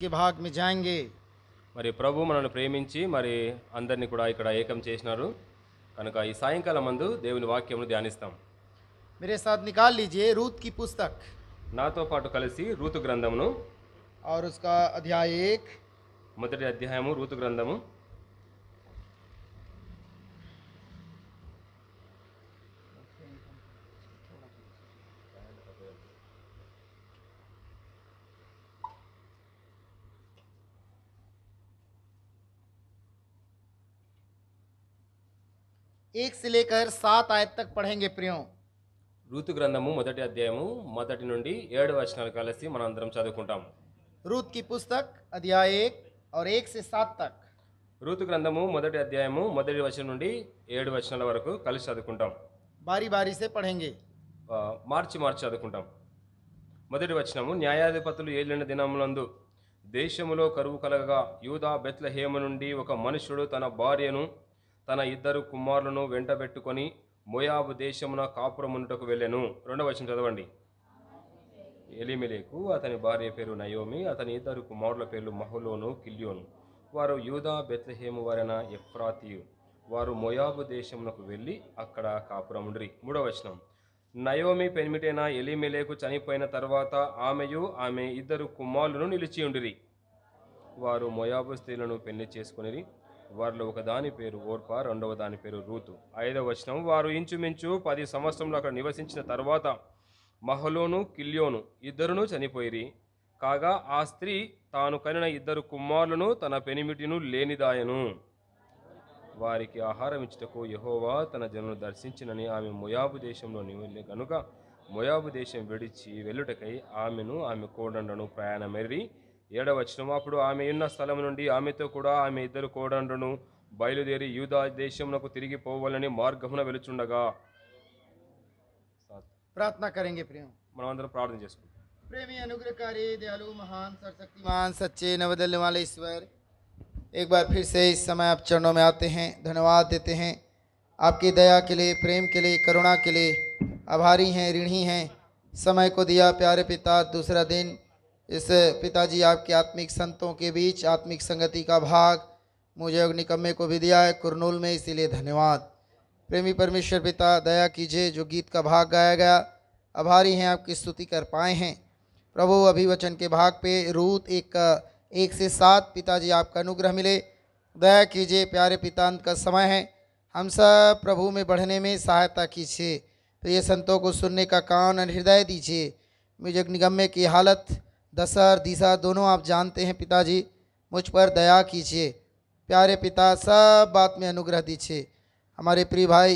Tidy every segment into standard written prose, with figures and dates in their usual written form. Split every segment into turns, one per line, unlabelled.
के भाग में जाएंगे।
మరి ప్రభు మనల్ని ప్రేమించి మరి అందరినీ కూడా ఇక్కడ ఏకం చేసినారు కనుక ఈ సాయంకాలం మందు దేవుని వాక్యమును ధ్యానిస్తాం.
मेरे साथ निकाल लीजिए रूत की पुस्तक
నాతో పాటు కలిసి రూతు గ్రంథమును
और उसका अध्याय 1
మొదటి అధ్యాయము రూతు గ్రంథము
एक से लेकर 7 आयत तक पढ़ेंगे प्रियो।
రూతు గ్రంథము మొదటి అధ్యాయము మొదటి నుండి 7 వచనాలు కలిసి మనం అందరం చదువుకుంటాం.
रूत की पुस्तक अध्याय 1 और 1 से 7 तक।
రూతు గ్రంథము మొదటి అధ్యాయము మొదటి వచనం నుండి 7 వచనాల వరకు కలిసి చదువుకుంటాం.
बारी बारी से पढ़ेंगे।
మార్చి చదువుకుంటాం. మొదటి వచనము, న్యాయాధిపతులు ఏలిన దినములందు దేశములో కరువు కలగగా యూదా బెత్లెహేము నుండి ఒక మనుష్యుడు తన భార్యను తన 2 కుమారులను వెంటబెట్టుకొని మోయాబు దేశమున కాపురమునుటకు వెళ్ళెను. రెండవ వచనం చదవండి. ఎలీమెలెకు అతని భార్య పేరు నయోమి, అతని 2 కుమారుల పేర్లు మహలోను, కిల్యోను. వారు యూదా బెత్లెహేము వారైన ఎఫ్రాతీయు. వారు మోయాబు దేశమునకు వెళ్ళి అక్కడ కాపురముండ్రి. మూడవ వచనం, నయోమి పెనిమిటైన ఎలీమెలెకు చనిపోయిన తర్వాత ఆమెయు ఆమె 2 కుమారులను నిలిచియుండిరి. వారు మోయాబు స్త్రీలను పెళ్లి చేసుకునిరి. వారిలో ఒక దాని పేరు ఓర్పా, రెండవ దాని పేరు రూతు. 5వ వచనం, వారు ఇంచుమించు 10 సంవత్సరములు అక్కడ నివసించిన తర్వాత మహలోను, కిల్యోను ఇద్దరును చనిపోయిరి. కాగా ఆ స్త్రీ తాను కనిన 2 కుమారులను తన పెనిమిటిను లేనిదాయను. వారికి ఆహారం ఇచ్చుటకు యెహోవా తన జనులను దర్శించినని ఆమె మోయాబు దేశంలో నివెళ్ళి కనుక మోయాబు దేశం విడిచి వెళ్ళుటకై ఆమెను ఆమె కోడండ్రను ప్రయాణమెర్రి. 7వ వచనం, అప్పుడు ఆమె ఉన్న స్థలం నుండి ఆమెతో కూడా ఆమె 2 కోడండ్రను బయలుదేరి యూదా దేశమునకు తిరిగి పోవాలని మార్గమున వెలుచుండగా.
प्रार्थना करेंगे प्रियो।
మనం అందరం ప్రార్థన చేసుకుంటాం.
प्रेमी अनुग्रहकारी दयालु महान सर्वशक्तिमान सच्चे न बदलने वाले ईश्वर, एक बार फिर से इस समय आप चरणों में आते हैं, धन्यवाद देते हैं आपकी दया के लिए, प्रेम के लिए, करुणा के लिए आभारी हैं, ऋणी हैं। समय को दिया प्यारे पिता, दूसरा दिन इस पिताजी आपके आत्मिक संतों के बीच आत्मिक संगति का भाग मुझे और निकम्मे को भी दिया है कुरनूल में, इसीलिए धन्यवाद। प्रेमी परमेश्वर पिता दया कीजिए, जो गीत का भाग गाया गया आभारी हैं आपकी स्तुति कर पाए हैं प्रभु। अभिवचन के भाग पे रूत 1 से 7 पिताजी आपका अनुग्रह मिले, दया कीजिए प्यारे पिता। अंत का समय है, हम सब प्रभु में बढ़ने में सहायता कीजिए। प्रिय संतों को सुनने का कान और हृदय दीजिए। मुझे निगम्मे की हालत दशा दिशा दोनों आप जानते हैं पिताजी, मुझ पर दया कीजिए प्यारे पिता, सब बात में अनुग्रह दीजिए। हमारे प्रिय भाई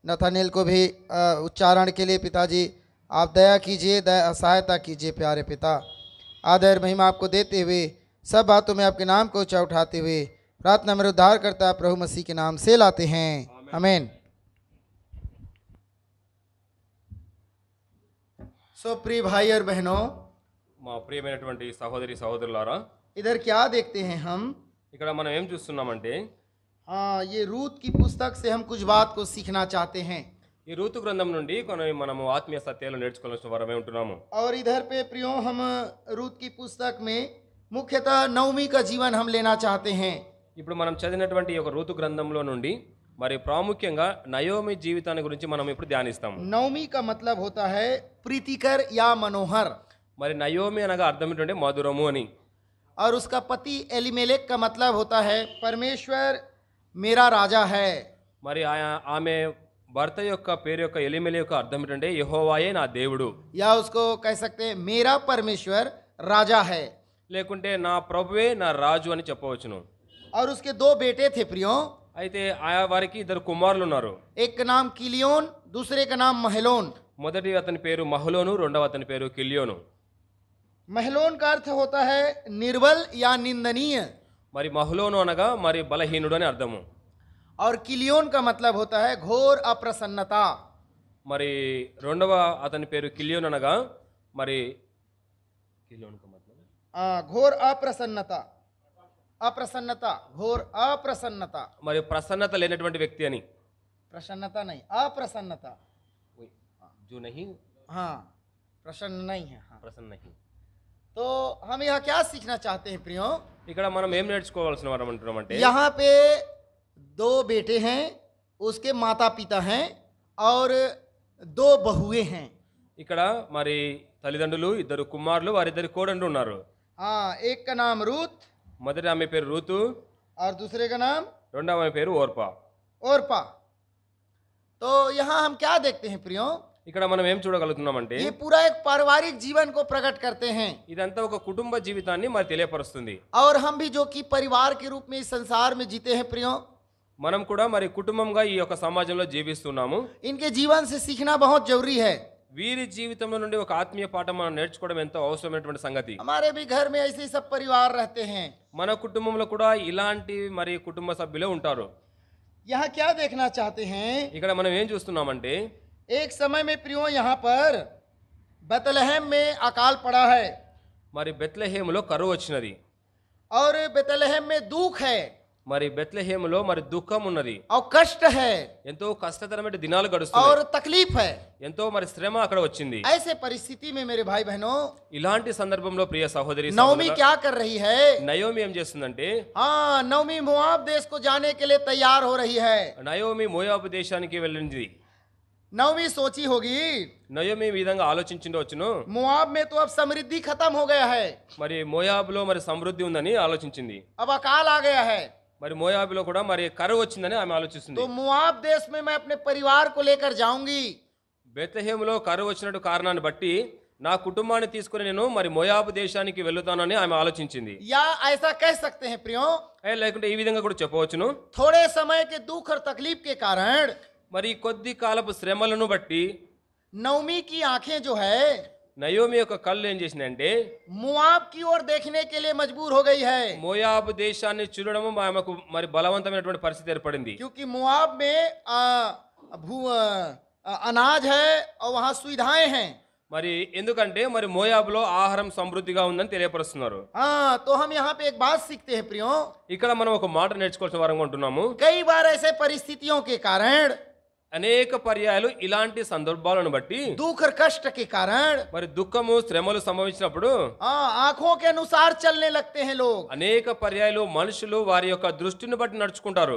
नथानेल को भी उच्चारण के लिए पिताजी आप दया कीजिए, सहायता कीजिए प्यारे पिता। आदर महिमा आपको देते हुए सब बातों में आपके नाम को ऊंचा उठाते हुए प्रार्थना मेरे उद्धार करता प्रभु मसीह के नाम से लाते हैं, आमीन। सो प्रिय भाई और बहनों,
మా ప్రియమైనటువంటి సహోదరి సహోదరులారా,
इधर क्या देखते हैं हम?
ఇక్కడ మనం ఏం చూస్తున్నామంటే,
हाँ, ये रूत की पुस्तक से हम कुछ बात को सीखना चाहते हैं।
ఈ రూతు గ్రంథం నుండి కొన్ని మనము ఆత్మీయ సత్యాలు నేర్చుకోవాల్సిన వారమే ఉంటున్నాము.
और इधर पे प्रियो हम रूत की पुस्तक में मुख्यतः नवमी का जीवन हम लेना चाहते हैं।
ఇప్పుడు మనం చదివినటువంటి ఈ యొక్క రూతు గ్రంథంలో నుండి మరి ప్రాముఖ్యంగా నయోమి జీవితాన్ని గురించి మనం ఇప్పుడు ధ్యానిస్తాము.
नवमी का मतलब होता है प्रीतिकर या मनोहर,
మరి నయోమి అనగా అర్థం ఏంటంటే మధురము అని.
और उसका पति एलिमेलेक का मतलब होता है परमेश्वर मेरा राजा है।
మరి ఆమె భర్త యొక్క పేరు యొక్క ఎలిమెలి యొక్క అర్థం ఏంటంటే యెహోవాయే నా దేవుడు,
या उसको कह सकते हैं मेरा परमेश्वर राजा है।
లేకుంటే నా ప్రభువే నా రాజు అని చెప్పవచ్చును.
और उसके 2 बेटे थे प्रियो,
అయితే ఆయా వారికి 2 కుమారులు ఉన్నారు.
एक का नाम किलियोन, दूसरे का नाम महलोन।
మొదటి అతని పేరు మహలోను, రెండవ అతని పేరు కిల్యోను.
महलोन का अर्थ होता है निर्बल या निंदनीय,
మరి మహలోను అనగా మరి బలహీనుడు అని అర్థము.
और किलियोन का मतलब होता है घोर अप्रसन्नता।
మరి రెండవ అతని పేరు కిల్యోను అనగా మరి కిల్యోను का मतलब
घोर अप्रसन्नता, अप्रसन्नता, घोर अप्रसन्नता।
మరి ప్రసన్నత లేనటువంటి వ్యక్తి అని.
प्रसन्नता नहीं, अप्रसन्नता।
जो नहीं
हाँ, प्रसन्न नहीं है। हाँ,
प्रसन्न नहीं।
तो हम यहाँ क्या सीखना चाहते हैं प्रियो?
ఇక్కడ మనం ఏం నేర్చుకోవాల్సిన వారం అంటున్నామంటే
यहाँ पे दो बेटे हैं, उसके माता पिता हैं और दो बहुएं हैं।
ఇక్కడ మరి తల్లిదండ్రులు, ఇద్దరు కుమారులు, వారిద్దరి కోడళ్ళు ఉన్నారు.
हाँ, एक का नाम रूत
మొదటి ఆమె పేరు రూతు,
और दूसरे का नाम
రెండవ ఆమె పేరు ఓర్పా.
ओरपा। तो यहाँ हम क्या देखते हैं प्रियो?
ఇక్కడ మనం ఏం చూడగలుగుతున్నామంటే
ये पूरा एक पारिवारिक जीवन को प्रकट करते हैं।
ఇదంతా ఒక కుటుంబ జీవితాన్ని మరి తెలియపరుస్తుంది.
और हम भी जो कि परिवार के रूप में इस संसार में जीते हैं प्रियो,
మనం కూడా మరి కుటుంబంగా ఈ యొక్క సమాజంలో జీవిస్తున్నాము.
इनके जीवन से सीखना बहुत जरूरी है।
వీరి జీవితంలో నుండి ఒక ఆత్మీయ పాఠం మనం నేర్చుకోవడం ఎంతో అవసరమైనటువంటి సంగతి.
हमारे भी घर में ऐसे सब परिवार रहते हैं।
మన కుటుంబంలో కూడా इलांటి మరి కుటుంబ సభ్యులే ఉంటారు.
यहाँ क्या देखना चाहते हैं?
ఇక్కడ మనం ఏం చూస్తున్నామంటే
एक समय में प्रियो यहाँ पर बेतलहम में अकाल पड़ा है
మరి బెత్లెహేములో కరువు వచ్చినది.
और बेतलहम में दुख है
మరి బెత్లెహేములో మరి దుఃఖం ఉన్నది,
और कष्ट है
ఎంతో కష్టతరమైన దినాలు గడుస్తున్నాయి,
और तकलीफ है।
ఎంతో మరి శ్రమ అక్కడ వచ్చింది.
ऐसे परिस्थिति में मेरे भाई बहनों,
ఇలాంటి సందర్భంలో ప్రియ సహోదరి
नवमी क्या कर रही है?
నయోమి ఏం చేస్తుందంటే
हाँ, नवमी मोआब देश को जाने के लिए तैयार हो रही है।
నయోమి మోయాబు దేశానికి వెళ్ళింది.
नवमी सोची होगी
నయోమి ఈ విధంగా ఆలోచించిండవచ్చును,
मोआब में तो अब समृद्धि खत्म हो गया है,
మరి మోయాబులో మరి సమృద్ధి ఉందని ఆలోచించింది.
अब अकाल आ गया है,
మరి మోయాబులో కూడా మరి కరువు వచ్చిందని ఆమె ఆలోచిస్తుంది.
तो मोआब देश में मैं अपने परिवार को लेकर जाऊंगी।
బెత్లెహేములో కరువు వచ్చినట్టు కారణాన్ని బట్టి నా కుటుంబాన్ని తీసుకుని నేను మరి మోయాబు దేశానికి వెళ్తానని ఆమె ఆలోచించింది.
या ऐसा कह सकते हैं प्रियो,
లేకుంటే ఈ విధంగా కూడా చెప్పవచ్చును,
थोड़े समय के दुख और तकलीफ के कारण
మరి కొద్ది కాలపు శ్రమలను బట్టి
नवमी की आंखें जो है
నయోమి యొక్క కళ్ళు ఏం చేసినాయంటే
मोआब की ओर देखने के लिए मजबूर हो गई है,
మోయాబు దేశాన్ని చూడడము ఆమెకు మరి బలవంతమైనటువంటి పరిస్థితి ఏర్పడింది.
क्योंकि मोआब में अनाज है और वहाँ सुविधाएं हैं।
మరి ఎందుకంటే మరి మోయాబులో ఆహారం సమృద్ధిగా ఉందని తెలియపరుస్తున్నారు.
हाँ, तो हम यहाँ पे एक बात सीखते हैं प्रियो,
ఇక్కడ మనం ఒక మాట నేర్చుకోవాల్సిన వారంగా ఉంటున్నాము.
कई बार ऐसे परिस्थितियों के कारण,
అనేక పర్యాయాలు ఇలాంటి సందర్భాలను బట్టి
दुख और कष्ट के कारण
మరి దుఃఖము శ్రమలు సంభవించినప్పుడు
आंखों के अनुसार चलने लगते हैं लोग।
అనేక పర్యాయాలు మనుషులు వారి యొక్క దృష్టిని బట్టి నడుచుకుంటారు.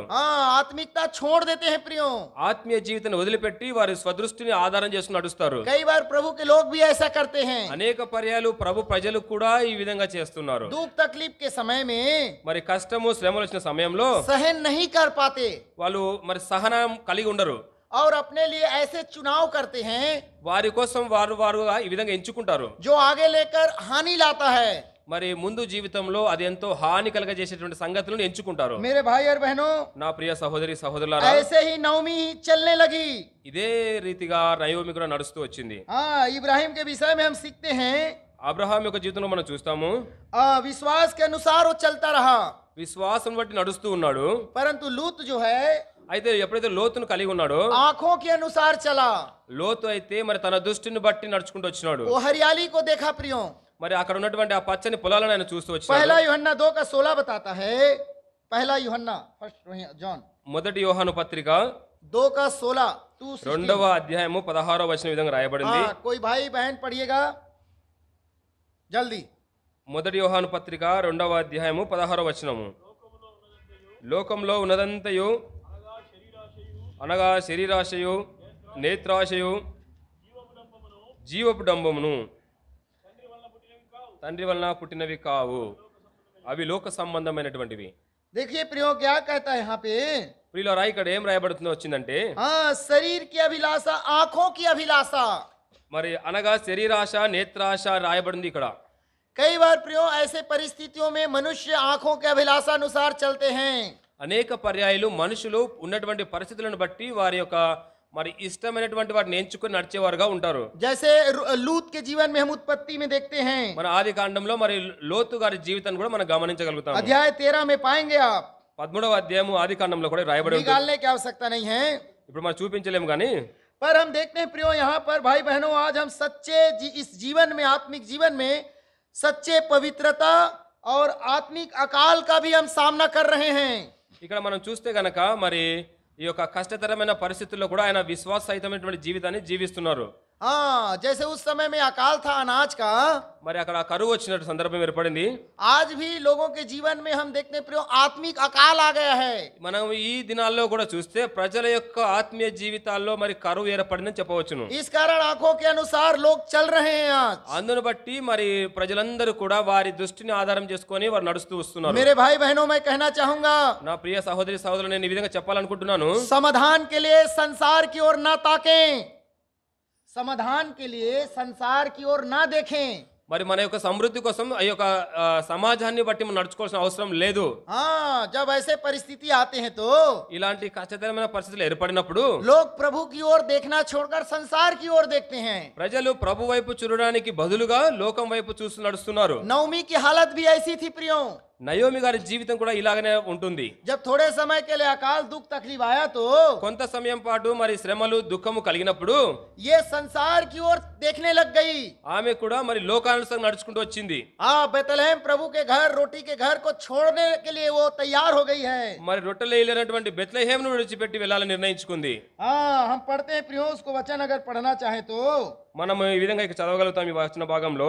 आत्मिकता छोड़ देते हैं प्रियो,
ఆత్మీయ జీవితాన్ని వదిలిపెట్టి వారి స్వదృష్టిని ఆధారం చేసుకుని నడుస్తారు.
कई बार प्रभु के लोग भी ऐसा करते हैं।
అనేక పర్యాయాలు ప్రభు ప్రజలు కూడా ఈ విధంగా చేస్తున్నారు.
दुख तकलीफ के समय में
మరి కష్టము శ్రమలు వచ్చిన సమయంలో
सहन नहीं कर पाते
వాళ్ళు మరి సహనం కలిగి ఉండరు.
और अपने लिए ऐसे चुनाव करते हैं
వారి కోసం వారుగా ఈ విధంగా ఎంచుకుంటారు.
जो आगे लेकर हानि लाता है।
మరి ముందు జీవితంలో అది ఎంతో హాని కలగజేసేటువంటి సంగతులను ఎంచుకుంటారు.
मेरे भाई और बहनों,
నా ప్రియ సహోదరి సహోదరులారా,
ऐसे ही नवमी चलने लगी।
ఇదే రీతిగా నయోమి కూడా నడుస్తూ వచ్చింది.
हाँ, इब्राहिम के विषय में हम सीखते हैं,
అబ్రహాం యొక్క జీవితంలో మనం చూస్తాము,
विश्वास के अनुसार वो चलता रहा,
విశ్వాసం బట్టి నడుస్తూ ఉన్నాడు.
परंतु लूत जो है
అయితే ఎప్పుడైతే లోతును కలిగి ఉన్నాడో
आंखों के अनुसार चला।
లోతు అయితే మరి తన దృష్టిని బట్టి నడుచుకుంటూ వచ్చినాడు.
वो हरियाली को देखा प्रियो।
మరి అక్కడ ఉన్నటువంటి ఆ పచ్చని పొలాలను ఆయన చూస్తూ
पहला
వచ్చాడు.
यूहन्ना 2:16 बताता है, पहला यूहन्ना फर्स्ट जॉन
మొదటి యోహాను పత్రిక
2:16
రెండవ అధ్యాయము 16వ వచనం విధంగా రాయబడింది.
कोई भाई बहन पढ़िएगा जल्दी।
మొదటి యోహాను పత్రిక రెండవ అధ్యాయము 16వ వచనము, లోకంలో ఉన్నదంతయు అనగా శరీరాశయు, నేత్రాశయు, జీవపు డంబమును తండ్రి వలన పుట్టినవి కావు, అవి లోక సంబంధమైనటువంటివి.
देखिए प्रियो क्या कहता है यहाँ पे,
ప్రియులారా ఇక్కడ ఏం రాయబడుతుందో వచ్చిందంటే
हाँ, शरीर की अभिलाषा, आंखों की अभिलाषा।
మరి అనగా శరీరాశ, నేత్రాశ రాయబడింది ఇక్కడ.
कई बार प्रियो ऐसे परिस्थितियों में मनुष्य आंखों के अभिलाषा अनुसार चलते हैं।
అనేక పర్యాయాలు మనుషులు ఉన్నటువంటి పరిస్థితులను బట్టి వారి యొక్క మరి ఇష్టమైనటువంటి వాటిని ఎంచుకొని నడిచేవారుగా ఉంటారు.
जैसे लूत के जीवन में हम उत्पत्ति में देखते हैं,
మన ఆది కాండంలో మరి లోతు గారి జీవితాన్ని కూడా మనం గమనించగలుగుతాం.
अध्याय 13 में पाएंगे आप।
13వ అధ్యాయము ఆది కాండంలో కూడా రాయబడి ఉంటుంది.
निकालने की आवश्यकता नहीं है,
ఇప్పుడు మనం చూపించలేము కానీ
पर हम देखते हैं प्रियो यहाँ पर भाई बहनों, आज हम सच्चे इस जीवन में, आत्मिक जीवन में सच्चे पवित्रता और आत्मिक अकाल का भी हम सामना कर रहे हैं।
ఇక్కడ మనం చూస్తే గనక మరి ఈ యొక్క కష్టతరమైన పరిస్థితుల్లో కూడా ఆయన విశ్వాస సహితమైనటువంటి జీవితాన్ని జీవిస్తున్నారు.
हाँ, जैसे उस समय में अकाल था अनाज का,
మరి అక్కడ కరువు వచ్చినట్టు సందర్భం ఏర్పడింది.
आज भी लोगों के जीवन में हम देखते हैं प्रियो आत्मिक अकाल आ गया है।
మనం ఈ దినాల్లో కూడా చూస్తే ప్రజల యొక్క ఆత్మీయ జీవితాల్లో మరి కరువు ఏర్పడిందని చెప్పవచ్చును.
इस कारण आंखों के अनुसार लोग चल रहे हैं आज।
అందును బట్టి మరి ప్రజలందరూ కూడా వారి దృష్టిని ఆధారం చేసుకొని వారు నడుస్తూ వస్తున్నారు.
मेरे भाई बहनों मैं कहना चाहूंगा,
నా ప్రియ సహోదరి సహోదరులు, నేను ఈ విధంగా చెప్పాలనుకుంటున్నాను.
समाधान के लिए संसार की ओर ना ताकें, समाधान के लिए संसार की ओर ना देखें।
మరి మన యొక్క సమృద్ధి కోసం ఈ యొక్క సమాజాన్ని బట్టి మనం నడుచుకోవాల్సిన అవసరం లేదు.
हाँ, जब ऐसे परिस्थिति आते हैं तो
ఇలాంటి కష్టతరమైన పరిస్థితులు ఏర్పడినప్పుడు
लोग प्रभु की ओर देखना छोड़कर संसार की ओर देखते हैं।
ప్రజలు ప్రభు వైపు చూడడానికి బదులుగా లోకం వైపు చూస్తూ నడుస్తున్నారు.
नवमी की हालत भी ऐसी थी प्रियो।
నయోమి గారి జీవితం కూడా ఇలాగనే ఉంటుంది.
जब थोड़े समय के लिए अकाल दुख तकलीफ आया तो
కొంత సమయం పాటు మరి శ్రమలు దుఃఖము కలిగినప్పుడు
ये संसार की ओर देखने लग गई।
ఆమె కూడా మరి లోకానుసారం నడుచుకుంటూ వచ్చింది.
बेतलहम प्रभु के घर, रोटी के घर को छोड़ने के लिए वो तैयार हो गई है।
మరి రొట్టెలు వేయలేనటువంటి బెత్లెహేమును విడిచిపెట్టి వెళ్ళాలని నిర్ణయించుకుంది.
हम पढ़ते हैं प्रियो उसको वचन अगर पढ़ना चाहे तो
మనం ఈ విధంగా ఇక చదవగలుగుతాం. ఈ వచన భాగంలో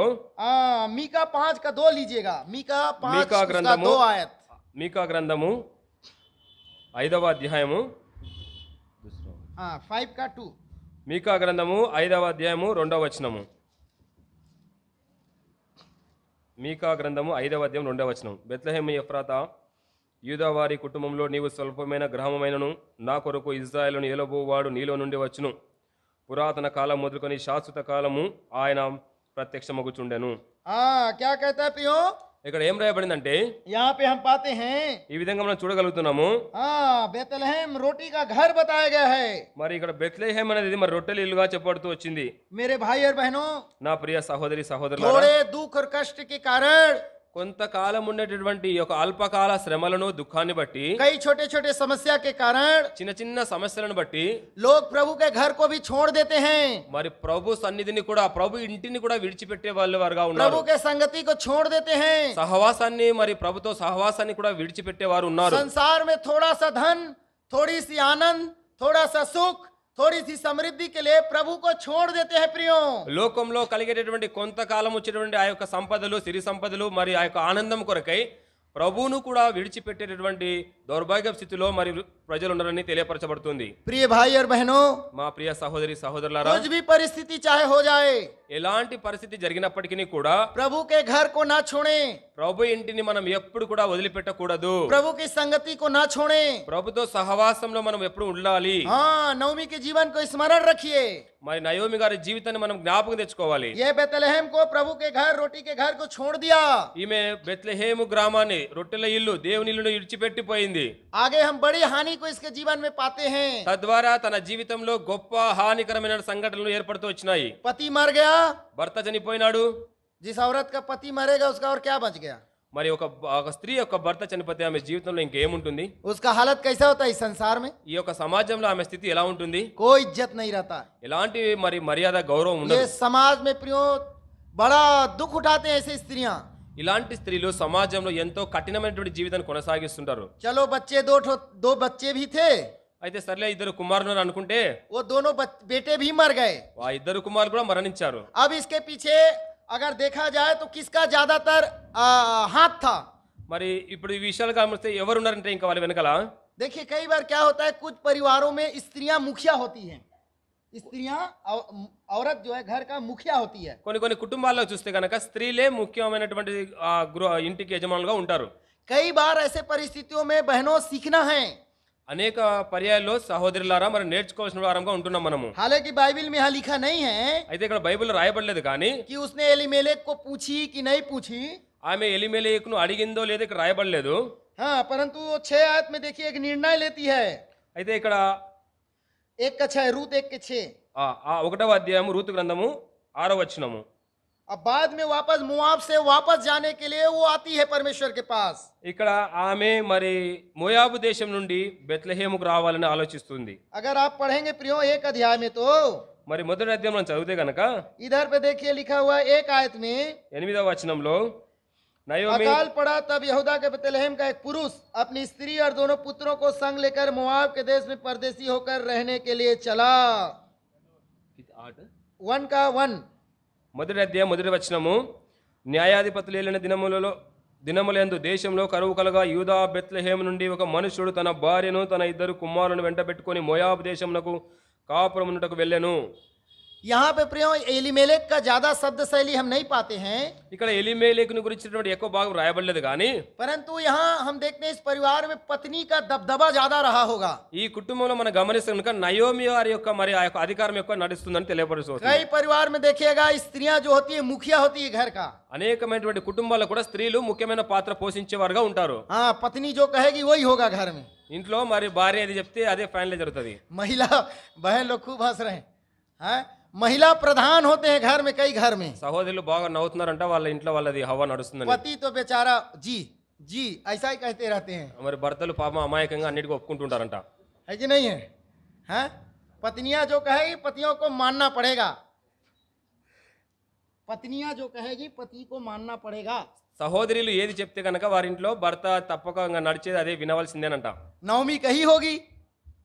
मीका 5 का 2 लीजिएगा। मीका 5
మీకా
उसका
గ్రంథము
2 आयत।
మీకా గ్రంథము 5వ అధ్యాయము
5 का 2।
మీకా గ్రంథము 5వ అధ్యాయము 2వ వచనము. మీకా గ్రంథము 5వ అధ్యాయం 2వ వచనం. బెత్లెహేము ఎఫ్రాతా, యూదా వారి కుటుంబంలో నీవు స్వల్పమైన గ్రామమైనను నా కొరకు ఇజ్రాయేలును ఏలబోవాడు నీలో నుండి వచ్చును. పురాతన కాలం మొదలుకొని శాశ్వత కాలము ఆయన ప్రత్యక్షమగుచుండెను.
क्या कहता है प्रियो?
ఇక్కడ ఏం రాయబడిందంటే
यहाँ पे हम पाते हैं
ఈ విధంగా మనం చూడగలుగుతున్నాము.
बेतलहम रोटी का घर बताया गया है।
మరి ఇక్కడ బెత్లెహేమ్ అనేది మరి రొట్టెల ఇల్లుగా చెప్పబడుతూ వచ్చింది.
मेरे भाई और बहनों,
నా ప్రియ సహోదరి సహోదరులారా,
थोड़े दुख और कष्ट के कारण,
కొంతకాలం ఉండేటటువంటి ఈ యొక్క అల్పకాల శ్రమలను దుఃఖాన్ని బట్టి,
कई छोटे छोटे समस्या के कारण
చిన్న చిన్న సమస్యలను బట్టి
लोग प्रभु के घर को भी छोड़ देते हैं।
మరి ప్రభు సన్నిధిని కూడా, ప్రభు ఇంటిని కూడా విడిచిపెట్టే వాళ్ళు వారుగా
प्रभु
ఉన్నారు.
के संगति को छोड़ देते हैं।
సహవాసాన్ని, మరి ప్రభుతో సహవాసాన్ని కూడా విడిచిపెట్టే వారు ఉన్నారు.
संसार में थोड़ा सा धन, थोड़ी सी आनंद, थोड़ा सा सुख, थोड़ी सी समृद्धि के लिए प्रभु को छोड़ देते हैं प्रियो।
లోకంలో కలిగేటటువంటి కొంతకాలం వచ్చేటువంటి ఆ యొక్క సంపదలు, సిరి సంపదలు, మరి ఆ యొక్క ఆనందం కొరకై ప్రభువును కూడా విడిచిపెట్టేటటువంటి దౌర్భాగ్య స్థితిలో మరి ప్రజలు ఉన్నారని తెలియపరచబడుతుంది.
प्रिय भाई और बहनों,
మా ప్రియ సహోదరి సహోదరులారా,
कुछ भी परिस्थिति चाहे हो जाए,
ఎలాంటి పరిస్థితి జరిగినప్పటికీ కూడా
प्रभु के घर को ना छोड़ें,
ప్రభు ఇంటిని మనం ఎప్పుడు కూడా వదిలిపెట్టకూడదు.
प्रभु की संगति को ना छोड़ें।
ప్రభుతో సహవాసంలో మనం ఎప్పుడు ఉండాలి.
नवमी के जीवन को स्मरण रखिए।
మరి నయోమి గారి జీవితాన్ని మనం జ్ఞాపకం తెచ్చుకోవాలి.
ये बेतलहम को प्रभु के घर, रोटी के घर को छोड़ दिया।
ఈమె బెత్లెహేము గ్రామాన్ని, రొట్టెల ఇల్లు, దేవుని ఇల్లును విడిచిపెట్టిపోయింది.
आगे हम बड़ी हानि को इसके जीवन में पाते हैं।
తద్వారా తన జీవితంలో గొప్ప హానికరమైన సంఘటనలు ఏర్పడుతూ వచ్చినాయి.
पति मर गया।
భర్త చనిపోయినాడు.
जिस औरत का पति मरेगा उसका और क्या बच गया?
మరి ఒక స్త్రీ యొక్క భర్త చనిపోతే ఆమె జీవితంలో ఇంకేముంటుంది?
उसका हालत कैसा होता है इस संसार में?
ఈ యొక్క సమాజంలో ఆమె స్థితి ఎలా ఉంటుంది?
कोई इज्जत नहीं रहता।
ఎలాంటి మరి మర్యాద, గౌరవం
ये
ఉండదు.
समाज में प्रियो बड़ा दुख उठाते हैं ऐसे स्त्रियां।
ఇలాంటి స్త్రీలు సమాజంలో ఎంతో కఠినమైనటువంటి జీవితాన్ని కొనసాగిస్తుంటారు.
चलो बच्चे दो बच्चे भी थे,
అయితే సర్లే, ఇద్దరు కుమారులు అనుకుంటే
वो दोनों बेटे भी मर गए।
ఆ ఇద్దరు కుమారులు కూడా మరణించారు.
अब इसके पीछे अगर देखा जाए तो किसका ज्यादातर हाथ था?
మరి ఇప్పుడు ఈ విషయాలు గమనిస్తే ఎవరు ఉన్నారంటే ఇంకా వాళ్ళ వెనకాల
देखिए कई बार क्या होता है, कुछ परिवारों में स्त्रियां मुखिया होती हैं। स्त्रियां, औरत जो है घर का मुखिया होती है।
కొన్ని కొన్ని కుటుంబాల్లో చూస్తే కనుక స్త్రీలే ముఖ్యమైనటువంటి ఇంటికి యజమానులుగా ఉంటారు.
कई बार ऐसे परिस्थितियों में बहनों सीखना है।
అనేక పర్యాయాల్లో సహోదరులారా మరి నేర్చుకోవాల్సిన వారంగా ఉంటున్నాం మనము.
हालांकि बाइबल में यहाँ लिखा नहीं है
అయితే ఇక్కడ బైబిల్లో రాయబడలేదు కానీ
कि उसने एलीमेलेक को पूछी कि नहीं पूछी।
ఆమె ఎలిమెలెకును అడిగిందో లేదో ఇక్కడ రాయబడలేదు.
परंतु 6 आयत में देखिए एक निर्णय लेती है।
అయితే ఇక్కడ
1 का 6, रूत 1 के 6।
1వ అధ్యాయము రూతు గ్రంథము 6వ వచనము.
अब बाद में वापस मुआब से वापस जाने के लिए वो आती है परमेश्वर के पास।
ఇక్కడ ఆమె మరి మోయాబు దేశం నుండి బెత్లెహేముకు రావాలని ఆలోచిస్తుంది.
अगर आप पढ़ेंगे प्रियो 1 अध्याय में तो
మరి మొదటి అధ్యాయం మనం చదివితే గనక
इधर पे देखिए लिखा हुआ 1 आयत में
8వ వచనంలో नयोमी
अकाल पड़ा तब यहूदा के बेतलहम का एक पुरुष अपनी स्त्री और दोनों पुत्रों को संग लेकर मोआब के देश में परदेसी होकर रहने के लिए चला। 1 का 1।
మొదటి అధ్యాయం మొదటి వచనము, న్యాయాధిపతులు ఏలిన దినములందు దేశంలో కరువు కలగా యూదా బెత్లెహేము నుండి ఒక మనుషుడు తన భార్యను తన ఇద్దరు కుమారులను వెంటబెట్టుకొని మోయాబు దేశమునకు కాపురమునకు వెళ్ళెను.
यहाँ पे प्रियो एलीमेलेक का ज्यादा शब्द शैली हम नहीं पाते हैं,
ఇక్కడ ఎలీమెలెకును గురించినటువంటి ఎక్కువ భాగం రాయబడలేదు కానీ
परंतु यहाँ हम देखते हैं इस परिवार में पत्नी का दबदबा ज्यादा रहा होगा।
ఈ కుటుంబంలో మనం గమనిస్తే కనుక నయోమి వారి యొక్క మరి ఆ యొక్క అధికారం ఎక్కువ నడుస్తుందని తెలియపరుస్తుంది.
कई परिवार में देखिएगा स्त्रियां जो होती है मुखिया होती है घर का।
అనేకమైనటువంటి కుటుంబాల్లో కూడా స్త్రీలు ముఖ్యమైన పాత్ర పోషించేవారుగా ఉంటారు.
हाँ, पत्नी जो कहेगी वही होगा घर में।
ఇంట్లో మరి భార్య ఏది చెప్తే అదే ఫైనల్ జరుగుతుంది.
महिला बहन लोग खूब हंस रहे हैं। हाँ, महिला प्रधान होते हैं घर में, कई घर में।
సహోదరులు బాగా నవ్వుతున్నారంట, వాళ్ళ ఇంట్లో వాళ్ళది హవా నడుస్తుందని.
पति तो बेचारा जी जी ऐसा ही कहते रहते हैं,
మరి భర్తలు పాపం అమాయకంగా అన్నిటికీ ఒప్పుకుంటుంటారంట.
है कि नहीं है? हाँ, पत्नियां जो कहेगी पतियों को मानना पड़ेगा। पत्नियां जो कहेगी पति को मानना पड़ेगा।
సహోదరులు ఏది చెప్తే కనుక వారింట్లో భర్త తప్పక నడిచేది అదే వినవలసిందేనంట.
नवमी कही होगी,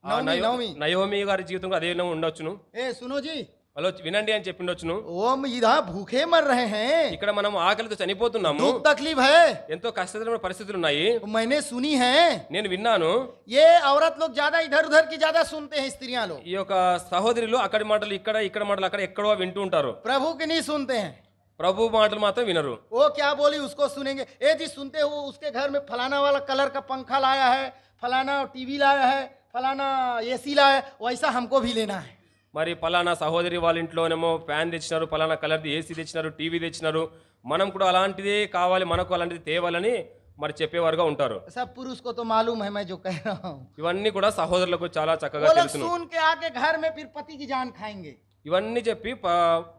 नवमी नवमी।
నయోమి గారి జీవితంలో అదే ఉండొచ్చును.
ए सुनो जी,
వాళ్ళు వినండి అని చెప్పిండొచ్చును.
ओम इधर भूखे मर रहे हैं,
ఇక్కడ మనం ఆకలితో చనిపోతున్నాము,
दुख तकलीफ है,
ఎంతో కష్టమైన పరిస్థితులు ఉన్నాయి.
मैंने सुनी है।
నేను విన్నాను.
ये औरत लोग ज्यादा इधर उधर की ज्यादा सुनते हैं, स्त्रियां लोग।
ఈ యొక్క సహోదరులు అక్కడి మాటలు ఇక్కడ, ఇక్కడ మాటలు అక్కడ, ఎక్కడో వింటూ ఉంటారు.
प्रभु की नहीं सुनते हैं।
ప్రభు మాటలు మాత్రం వినరు.
वो क्या बोली उसको सुनेंगे। ए जी सुनते हो उसके घर में फलाना वाला कलर का पंखा लाया है, फलाना टीवी लाया है, फलाना एसी लाया है, वैसा हमको भी लेना है।
మరి పలానా సహోదరి వాళ్ళ ఇంట్లోనేమో ఫ్యాన్ తెచ్చినారు, పలానా కలర్ది ఏసీ తెచ్చినారు, టీవీ తెచ్చినారు, మనం కూడా అలాంటిదే కావాలి, మనకు అలాంటిది తేవాలని మరి చెప్పేవారుగా ఉంటారు.
सब पुरुष को तो मालूम है मैं जो कह रहा हूँ।
ఇవన్నీ కూడా సహోదరులకు చాలా చక్కగా
वो लोग
తెలుసును.
सुन के आके घर में फिर पति की जान खाएंगे।
ఇవన్నీ చెప్పి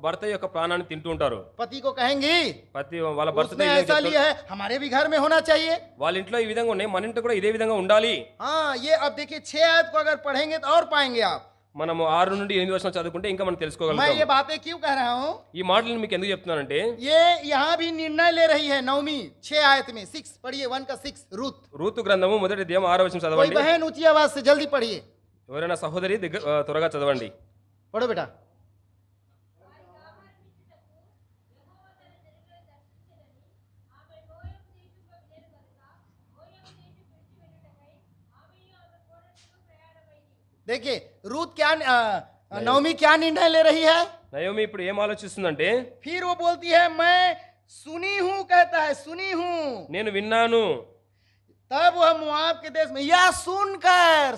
భర్త యొక్క ప్రాణాన్ని తింటూ ఉంటారు.
पति को कहेंगे
ప్రతి వాళ్ళ భర్తతో
उसने
ఇదే
ऐसा
చెప్తారు.
लिया है, हमारे भी घर में होना चाहिए।
వాళ్ళ ఇంట్లో ఈ విధంగా ఉన్నాయి, మన ఇంట్లో కూడా ఇదే విధంగా ఉండాలి.
हाँ, ये अब देखिए 6 आयत को अगर पढ़ेंगे तो और पाएंगे आप।
మనము 6 నుండి 8 వర్షాలు చదువుకుంటే ఇంకా మనం
मैं
తెలుసుకోగలుగుతాం.
ये बातें क्यों कह रहा हूँ,
ఈ మాటలను మీకు ఎందుకు చెప్తున్నానంటే
ये यहाँ भी निर्णय ले रही है। नवमी 6 आयत में 6 पढ़िए, 1 का 6 रूत।
రూతు గ్రంథము మొదటి అధ్యాయం 6వ వచనం
कोई
చదవండి.
बहन ऊंची आवाज से जल्दी पढ़िए,
ఎవరైనా సహోదరి త్వరగా చదవండి.
पढ़ो बेटा। देखिए रूत क्या नवमी क्या निर्णय ले रही है।
నయోమి ఇప్పుడు ఏం ఆలోచిస్తుందంటే,
फिर वो बोलती है मैं सुनी हूं, कहता है सुनी हूं।
నేను విన్నాను.
तब वह मुआब के देश में या सुनकर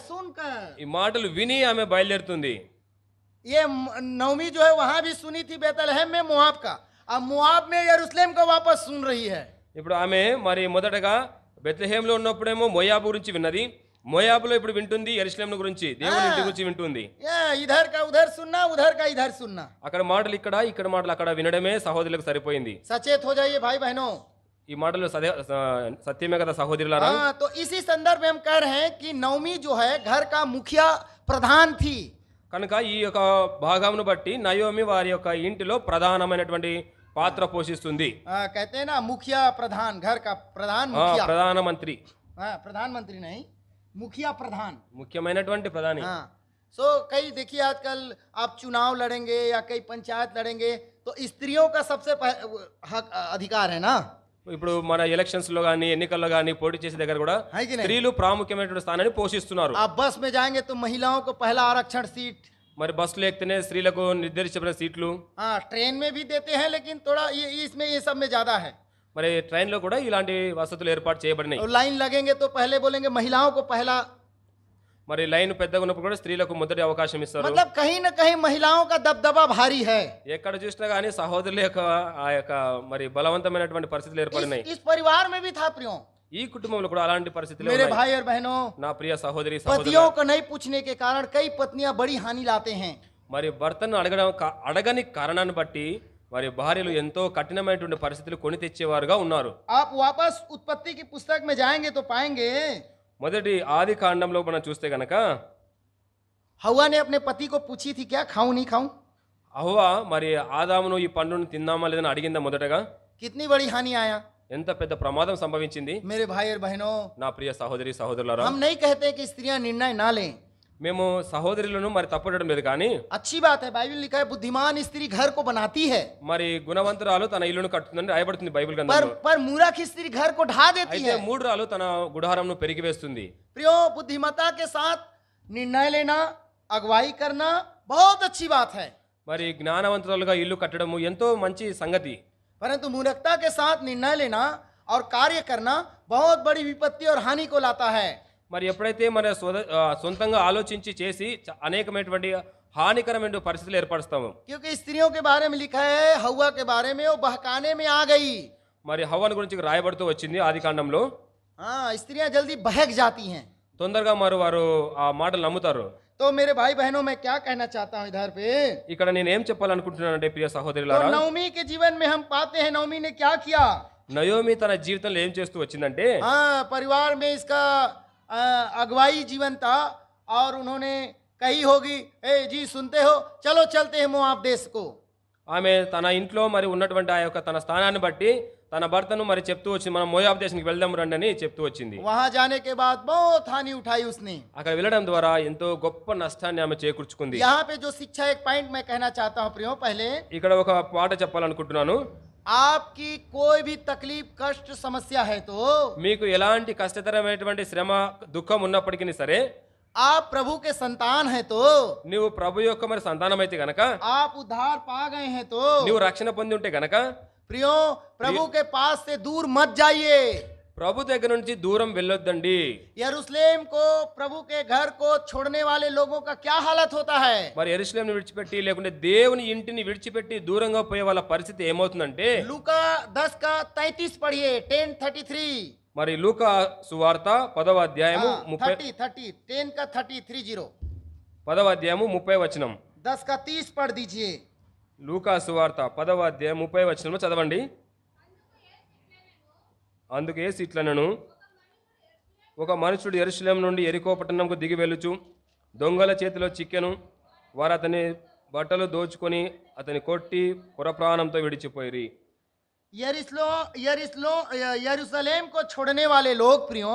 ఈ మాటలు విని ఆమె బయలుదేరుతుంది.
ये नवमी जो है वहां भी सुनी थी बेतलहम में मुआब का, अब मुआब में यरूशलेम को वापस सुन रही है।
ఇప్పుడు ఆమె మరి మొదటగా బెత్లెహేంలో ఉన్నప్పుడేమో మోయాబు గురించి విన్నది, మోయాబులో ఇప్పుడు వింటుంది యెరూషలేము గురించి, దేవుని ఇంటి గురించి వింటుంది.
ये इधर का उधर सुनना, उधर का इधर सुनना।
అక్కడ మాటలు ఇక్కడ, ఇక్కడ మాటలు అక్కడ వినడమే సహోదరులకు సరిపోయింది.
सचेत हो जाइए भाई बहनों।
ఈ మాటలు సత్యమే కదా సహోదరులారా.
हाँ, तो इसी संदर्भ में हम कह रहे हैं कि नवमी जो है घर का मुखिया प्रधान थी।
కనుక ఈ యొక్క భాగమును బట్టి నయోమి వారి యొక్క ఇంటిలో ప్రధానమైనటువంటి పాత్ర పోషిస్తుంది.
कहते हैं ना मुखिया प्रधान, घर का प्रधान मुखिया।
ప్రధానమంత్రి,
प्रधानमंत्री नहीं, मुखिया प्रधान,
ముఖ్యమైనటువంటి ప్రధాని.
हाँ। सो कई देखिए आजकल आप चुनाव लड़ेंगे या कई पंचायत लड़ेंगे तो स्त्रियों का सबसे हक अधिकार है ना।
ఇప్పుడు మన ఎలక్షన్స్ లో గానీ ఎన్నికల్లో గానీ పోటీ చేసే దగ్గర కూడా
है कि नहीं?
స్త్రీలు ప్రాముఖ్యమైనటువంటి స్థానాన్ని పోషిస్తున్నారు.
आप बस में जाएंगे तो महिलाओं को पहला आरक्षण सीट,
మరి బస్సులు ఎక్కితేనే స్త్రీలకు నిర్దేశించిన సీట్లు,
हाँ ट्रेन में भी देते हैं लेकिन थोड़ा ये इसमें ये सब में ज्यादा है।
మరి ట్రైన్ లో కూడా ఇలాంటి వసతులు ఏర్పాటు చేయబడినాయి.
और लाइन लगेंगे तो पहले बोलेंगे महिलाओं को पहला,
మరి లైన్ పెద్దగా ఉన్నప్పుడు కూడా స్త్రీలకు మొదటి అవకాశం ఇస్తారు.
मतलब कहीं ना कहीं महिलाओं का दबदबा भारी है।
ఎక్కడ చూసినా కానీ సహోదరుల యొక్క ఆ యొక్క మరి బలవంతమైనటువంటి పరిస్థితులు ఏర్పడినాయి.
इस परिवार में भी था प्रियो।
ఈ కుటుంబంలో కూడా అలాంటి పరిస్థితులు
मेरे
ఉన్నాయి.
भाई और बहनों,
నా ప్రియ సహోదరి
पतियों
సహోదరులు,
को नहीं पूछने के कारण कई पत्नियां बड़ी हानि लाते हैं।
మరి భర్తను అడగని కారణాన్ని బట్టి మరి భార్యలు ఎంతో కఠినమైనటువంటి పరిస్థితులు కొని తెచ్చేవారుగా ఉన్నారు.
आप वापस उत्पत्ति की पुस्तक में जाएंगे तो पाएंगे
మొదటి ఆది కాండంలో మనం చూస్తే గనక
हवा ने अपने पति को पूछी थी क्या खाऊं नहीं खाऊं।
అవ్వ మరి ఆదామును ఈ పండును తిందామా లేదని అడిగిందా మొదటగా.
कितनी बड़ी हानि आया।
ఎంత పెద్ద ప్రమాదం సంభవించింది.
मेरे भाई और बहनों,
నా ప్రియ సహోదరి సహోదరులారా,
हम नहीं कहते कि स्त्रियां निर्णय ना लें,
మేము సహోదరులను మరి తప్పడం లేదు కానీ
अच्छी बात है, बाइबल लिखा है बुद्धिमान स्त्री घर को बनाती है,
మరి గుణవంతురాలు తన ఇల్లును కట్టుతుందని రాయబడుతుంది బైబిల్
पर
గ్రంథంలో.
पर मूर्ख स्त्री घर को ढा देती
అయితే
है।
మూఢురాలు తన గుడారంను పెరిగివేస్తుంది.
प्रियो, बुद्धिमत्ता के साथ निर्णय लेना, अगुवाई करना बहुत अच्छी बात है,
మరి జ్ఞానవంతురాలుగా ఇల్లు కట్టడము ఎంతో మంచి సంగతి.
परंतु मूर्खता के साथ निर्णय लेना और कार्य करना बहुत बड़ी विपत्ति और हानि को लाता है।
మరి ఎప్పుడైతే మన సొంతంగా ఆలోచించి చేసి అనేకమైనటువంటి హానికరమైన పరిస్థితులు ఏర్పరుస్తాము.
क्योंकि स्त्रियों के बारे में लिखा है, हव्वा के बारे में वो बहकाने में आ गई।
మరి హవ్వను గురించి రాయబడుతూ వచ్చింది ఆది కాండంలో.
हाँ, स्त्रियां जल्दी बहक जाती हैं।
తొందరగా వారు ఆ మాటలు నమ్ముతారు.
तो मेरे भाई बहनों, मैं क्या कहना चाहता हूँ इधर पे,
ఇక్కడ నేను ఏం చెప్పాలనుకుంటున్నానంటే ప్రియ
तो
సహోదరులారా,
नवमी के जीवन में हम पाते हैं नवमी ने क्या किया।
నయోమి తన జీవితంలో ఏం చేస్తూ వచ్చిందంటే
हाँ, परिवार में इसका अगुवाई जीवन था और उन्होंने कही होगी, ए जी सुनते हो, चलो चलते हैं मोआब देश को।
ఆమె తన ఇంట్లో మరి ఉన్నటువంటి ఆ యొక్క తన స్థానాన్ని బట్టి తన భర్తను మరి చెప్తూ వచ్చింది, మనం మోయాబు దేశానికి వెళ్దాం రండి అని చెప్తూ వచ్చింది.
वहां जाने के बाद बहुत हानि उठाई उसने।
అక్కడ వెళ్ళడం ద్వారా ఎంతో గొప్ప నష్టాన్ని ఆమె చేకూర్చుకుంది.
यहाँ पे जो शिक्षा, एक पॉइंट मैं कहना चाहता हूँ प्रियो, पहले
ఇక్కడ ఒక పాట చెప్పాలనుకుంటున్నాను.
आपकी कोई भी तकलीफ, कष्ट, समस्या है तो
మీకు ఎలాంటి కష్టతరమైనటువంటి శ్రమ దుఃఖం ఉన్నప్పటికీ సరే,
आप प्रभु के संतान है तो,
నువ్వు ప్రభు యొక్క మరి సంతానం అయితే గనక,
आप उद्धार पा गए हैं तो,
నువ్వు రక్షణ పొంది ఉంటే గనక
प्रियो प्रभु के पास से दूर मत जाइए।
ప్రభు దగ్గర నుంచి దూరం వెళ్ళొద్దండి.
यरूशलेम को, प्रभु के घर को छोड़ने वाले लोगों का क्या हालत होता है।
మరి యెరూషలేమును విడిచిపెట్టి లేకుంటే దేవుని ఇంటిని విడిచిపెట్టి దూరంగా పోయే వాళ్ళ పరిస్థితి ఏమవుతుందంటే,
लूका 10 का 33 पढ़िए, 10:33।
మరి లూకా సువార్త 10వ అధ్యాయము
10 का 30,
10వ అధ్యాయము 30వ వచనం.
10 का 30 पढ़ दीजिए।
లూకా సువార్త 10వ అధ్యాయం 30వ వచనంలో చదవండి. అందుకు యేసు ఇట్లనెను, ఒక మనుషుడు యెరూషలేము నుండి యెరికో పట్టణంకు దిగి వెళ్ళుచు దొంగల చేతిలో చిక్కెను. వారు అతని బట్టలు దోచుకొని అతని కొట్టి పురప్రాణంతో విడిచిపోయిరి.
यरूशलेम को छोड़ने वाले लोग प्रियो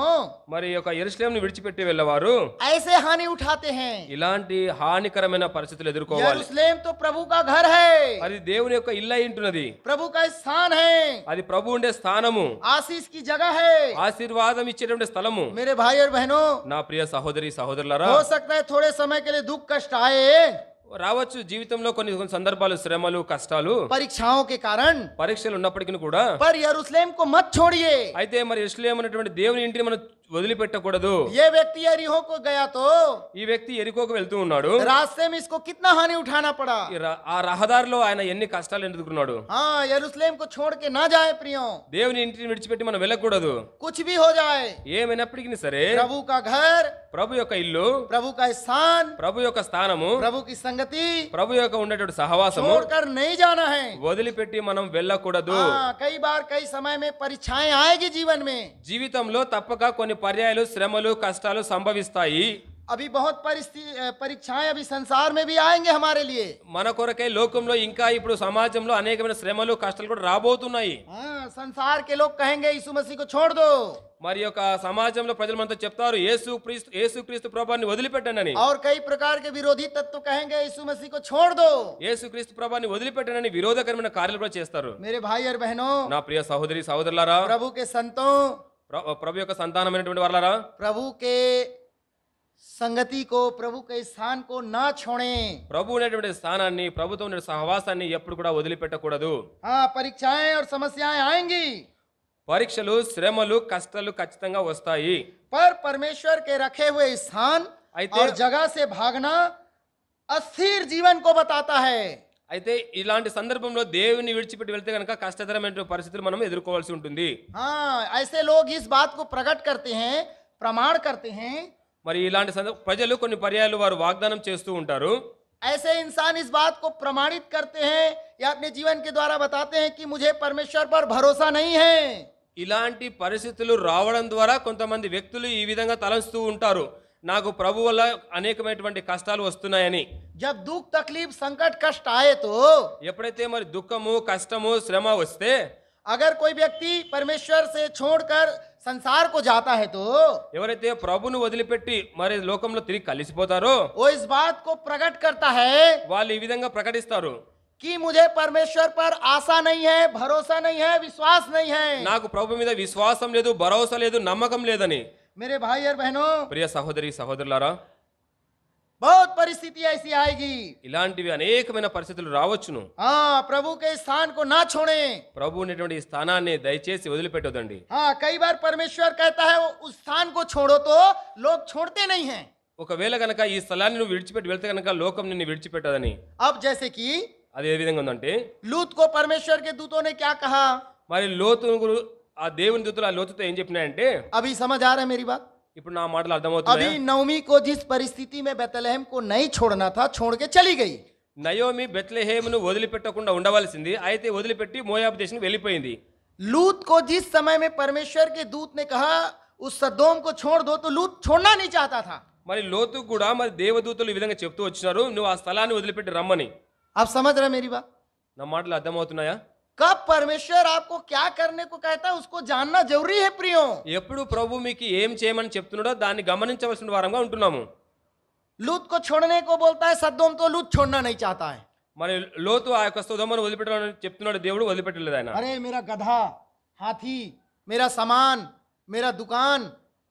మరి యొక్క యెరూషలేమును విడిచిపెట్టి వెళ్ళవారు
ऐसे हानि उठाते हैं।
ఇలాంటి హానికరమైన పరిస్థితులు ఎదుర్కోవాలి.
यरूशलेम तो प्रभु का घर है,
అది దేవుని యొక్క ఇల్లు అయి ఉంటున్నది.
प्रभु का स्थान है,
అది ప్రభు ఉండే స్థానము,
आशीष की जगह है।
ఆశీర్వాదం ఇచ్చేటువంటి స్థలము.
मेरे भाई और बहनों,
నా ప్రియ సహోదరి సహోదరులారా,
हो सकता है थोड़े समय के लिए दुख कष्ट आए,
రావచ్చు జీవితంలో కొన్ని కొన్ని సందర్భాలు, శ్రమలు, కష్టాలు,
परीक्षाओं के कारण,
పరీక్షలు ఉన్నప్పటికీ కూడా,
पर यरूशलेम को मत छोड़िए।
అయితే మరి యెరూషలేము అనేటువంటి దేవుని ఇంటిని మనం వదిలిపెట్టకూడదు.
ये व्यक्ति यरीहो को गया तो
ఈ వ్యక్తి ఎరికోకు వెళ్తూ ఉన్నాడు.
रास्ते में इसको कितना हानि उठाना पड़ा।
ఆ రహదారిలో ఆయన ఎన్ని కష్టాలు ఎదుర్కొన్నాడు.
हाँ, यरूशलेम को छोड़ के ना जाए प्रियो,
దేవుని ఇంటిని విడిచిపెట్టి మనం వెళ్ళకూడదు.
कुछ भी हो जाए,
ఏమైనప్పటికీ సరే
प्रभु का घर,
ప్రభు యొక్క ఇల్లు,
प्रभु का स्थान,
ప్రభు యొక్క స్థానము,
प्रभु की संगति
ప్రభు యొక్క ఉండేటువంటి సహవాసము
छोड़कर नहीं जाना है।
వదిలిపెట్టి మనం వెళ్ళకూడదు.
हाँ, कई बार कई समय में परीक्षाएं आएगी जीवन में।
జీవితంలో తప్పక కొన్ని పర్యాయాలు శ్రమలు, కష్టాలు సంభవిస్తాయి.
अभी बहुत परीक्षाएं अभी संसार में भी आएंगे हमारे लिए।
మన కొరకై లోకంలో ఇంకా ఇప్పుడు సమాజంలో అనేకమైన శ్రమలు, కష్టాలు కూడా రాబోతున్నాయి.
हाँ, संसार के लोग कहेंगे यीशु मसीह को छोड़ दो,
మరి యొక్క సమాజంలో ప్రజలు మనతో చెప్తారు యేసుక్రీస్తు ప్రభువుని వదిలిపెట్టండి.
और कई प्रकार के विरोधी तत्व कहेंगे यीशु मसीह को छोड़ दो।
యేసుక్రీస్తు ప్రభువుని వదిలిపెట్టండి విరోధకరమైన కార్యాలు కూడా చేస్తారు.
मेरे भाई और बहनों,
నా ప్రియ సహోదరి సహోదరులారా,
प्रभु के संतों,
ప్రభు యొక్క సంతానమైనటువంటి వాళ్ళారా,
प्रभु के संगति को, प्रभु के स्थान को ना छोड़ें।
ప్రభు ఉన్నటువంటి స్థానాన్ని, ప్రభుతో ఉండే సహవాసాన్ని ఎప్పుడు కూడా వదిలిపెట్టకూడదు.
हाँ, परीक्षाएं और समस्याएं आएंगी,
పరీక్షలు, శ్రమలు, కష్టాలు ఖచ్చితంగా వస్తాయి.
पर परमेश्वर के रखे हुए स्थान
అయితే-
और जगह से भागना अस्थिर जीवन को बताता है।
అయితే ఇలాంటి సందర్భంలో దేవుని విడిచిపెట్టి వెళ్తే కనుక కష్టతరమైన పరిస్థితులు మనం ఎదుర్కోవాల్సి ఉంటుంది.
हाँ, ऐसे लोग इस बात को प्रकट करते हैं, प्रमाण करते हैं।
మరి ఇలాంటి ప్రజలు కొన్ని పర్యాయాలు వారు వాగ్దానం చేస్తూ ఉంటారు.
ऐसे इंसान इस बात को प्रमाणित करते हैं या अपने जीवन के द्वारा बताते हैं कि मुझे परमेश्वर पर भरोसा नहीं है।
ఇలాంటి పరిస్థితులు రావడం ద్వారా కొంతమంది వ్యక్తులు ఈ విధంగా తలంస్తూ ఉంటారు, నాకు ప్రభు వల్ల అనేకమైనటువంటి కష్టాలు వస్తున్నాయని.
जब दुख, तकलीफ, संकट, कष्ट आए तो
ఎప్పుడైతే మరి దుఃఖము, కష్టము, శ్రమ వస్తే
अगर कोई व्यक्ति परमेश्वर से छोड़कर संसार को जाता है तो
ఎవరైతే ప్రభును వదిలిపెట్టి మరి లోకంలో తిరిగి కలిసిపోతారో
वो इस बात को प्रकट करता है
వాళ్ళు ఈ విధంగా ప్రకటిస్తారు,
कि मुझे परमेश्वर पर आशा नहीं है, भरोसा नहीं है, विश्वास नहीं है।
నాకు ప్రభు మీద విశ్వాసం లేదు, భరోసా లేదు, నమ్మకం లేదని।
मेरे भाई और बहनों,
ప్రియ సహోదరి సహోదరులారా,
बहुत परिस्थिति ऐसी आएगी।
ఇలాంటివి అనేకమైన పరిస్థితులు రావచ్చును।
हाँ, प्रभु के स्थान को ना छोड़े।
ప్రభు ఉన్నటువంటి ఈ స్థానాన్ని దయచేసి వదిలిపెట్టొద్దండి।
हाँ, कई बार परमेश्वर कहता है उस स्थान को छोड़ो तो लोग छोड़ते नहीं हैं।
ఒకవేళ గనక ఈ స్థలాన్ని నువ్వు విడిచిపెట్టి వెళ్తే గనక లోకం నిన్ను విడిచిపెట్టదని।
अब जैसे कि
అది ఏ విధంగా ఉందంటే,
लूत को परमेश्वर के दूतों ने क्या कहा,
మరి లోతు ఆ దేవుని దూతలు ఆ లోతుతో ఏం చెప్పినాయంటే,
अभी समझ आ रहा है मेरी बात?
ఇప్పుడు నా మాటలు అర్థమవుతున్నాయి।
अभी नवमी को जिस परिस्थिति में बेतलहम को नहीं छोड़ना था, छोड़ के चली गई।
నయోమి బెత్లెహేమును వదిలిపెట్టకుండా ఉండవలసింది, అయితే వదిలిపెట్టి మోయాబు దేశానికి వెళ్ళిపోయింది।
लूत को जिस समय में परमेश्वर के दूत ने कहा उस सदोम को छोड़ दो, तो लूत छोड़ना नहीं चाहता था।
మరి లోతు కూడా మరి దేవదూతలు ఈ విధంగా చెప్తూ వచ్చినారు, నువ్వు ఆ స్థలాన్ని వదిలిపెట్టి రమ్మని।
आप समझ रहे मेरी बात?
నా మాటలు అర్థమవుతున్నాయా?
कब परमेश्वर आपको क्या करने को कहता है उसको जानना जरूरी है प्रियो।
ఎప్పుడు ప్రభు మీకు ఏం చేయమని చెప్తున్నాడో దాన్ని గమనించవలసిన వారంగా ఉంటున్నాము।
लूत को छोड़ने को बोलता है सदोम, तो लूत छोड़ना नहीं चाहता है।
మరి లోతు ఆ యొక్క సొదొమను వదిలిపెట్టాలని చెప్తున్నాడు, దేవుడు వదిలిపెట్టలేదు ఆయన।
अरे मेरा गधा, हाथी, मेरा सामान, मेरा दुकान,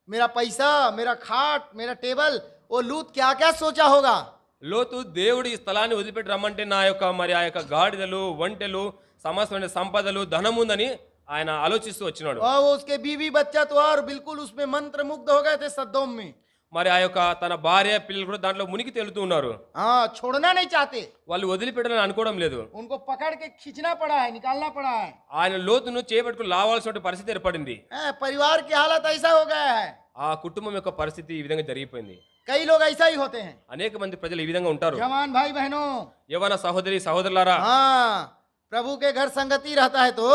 मेरा पैसा, मेरा खाट, मेरा टेबल, वो लूत क्या क्या सोचा होगा।
లోతు దేవుడు ఈ స్థలాన్ని వదిలిపెట్టి రమ్మంటే నా యొక్క మరి ఆ యొక్క గాడిదలు, ఒంటెలు, సమస్తమైన సంపదలు, ధనం ఉందని ఆయన ఆలోచిస్తూ వచ్చినాడు।
और वो उसके बीवी बच्चा तो और बिल्कुल उसमें मंत्र मुग्ध हो गए थे सदोम में।
మరి ఆ యొక్క తన భార్య పిల్లలు కూడా దాంట్లో మునిగి తేలుతూ ఉన్నారు।
हाँ, छोड़ना नहीं चाहते,
వాళ్ళు వదిలిపెట్టాలని అనుకోవడం లేదు।
उनको पकड़ के खींचना पड़ा है, निकालना पड़ा है।
ఆయన లోతును చేపట్టుకుని లావాల్సిన పరిస్థితి ఏర్పడింది।
परिवार की हालत ऐसा हो गया है।
ఆ కుటుంబం యొక్క పరిస్థితి ఈ విధంగా జరిగిపోయింది।
कई लोग ऐसा ही होते हैं।
అనేక మంది ప్రజలు ఈ విధంగా ఉంటారు।
जवान भाई बहनों,
యవ్వన సహోదరి సహోదరులారా,
हाँ, प्रभु के घर संगति रहता है तो,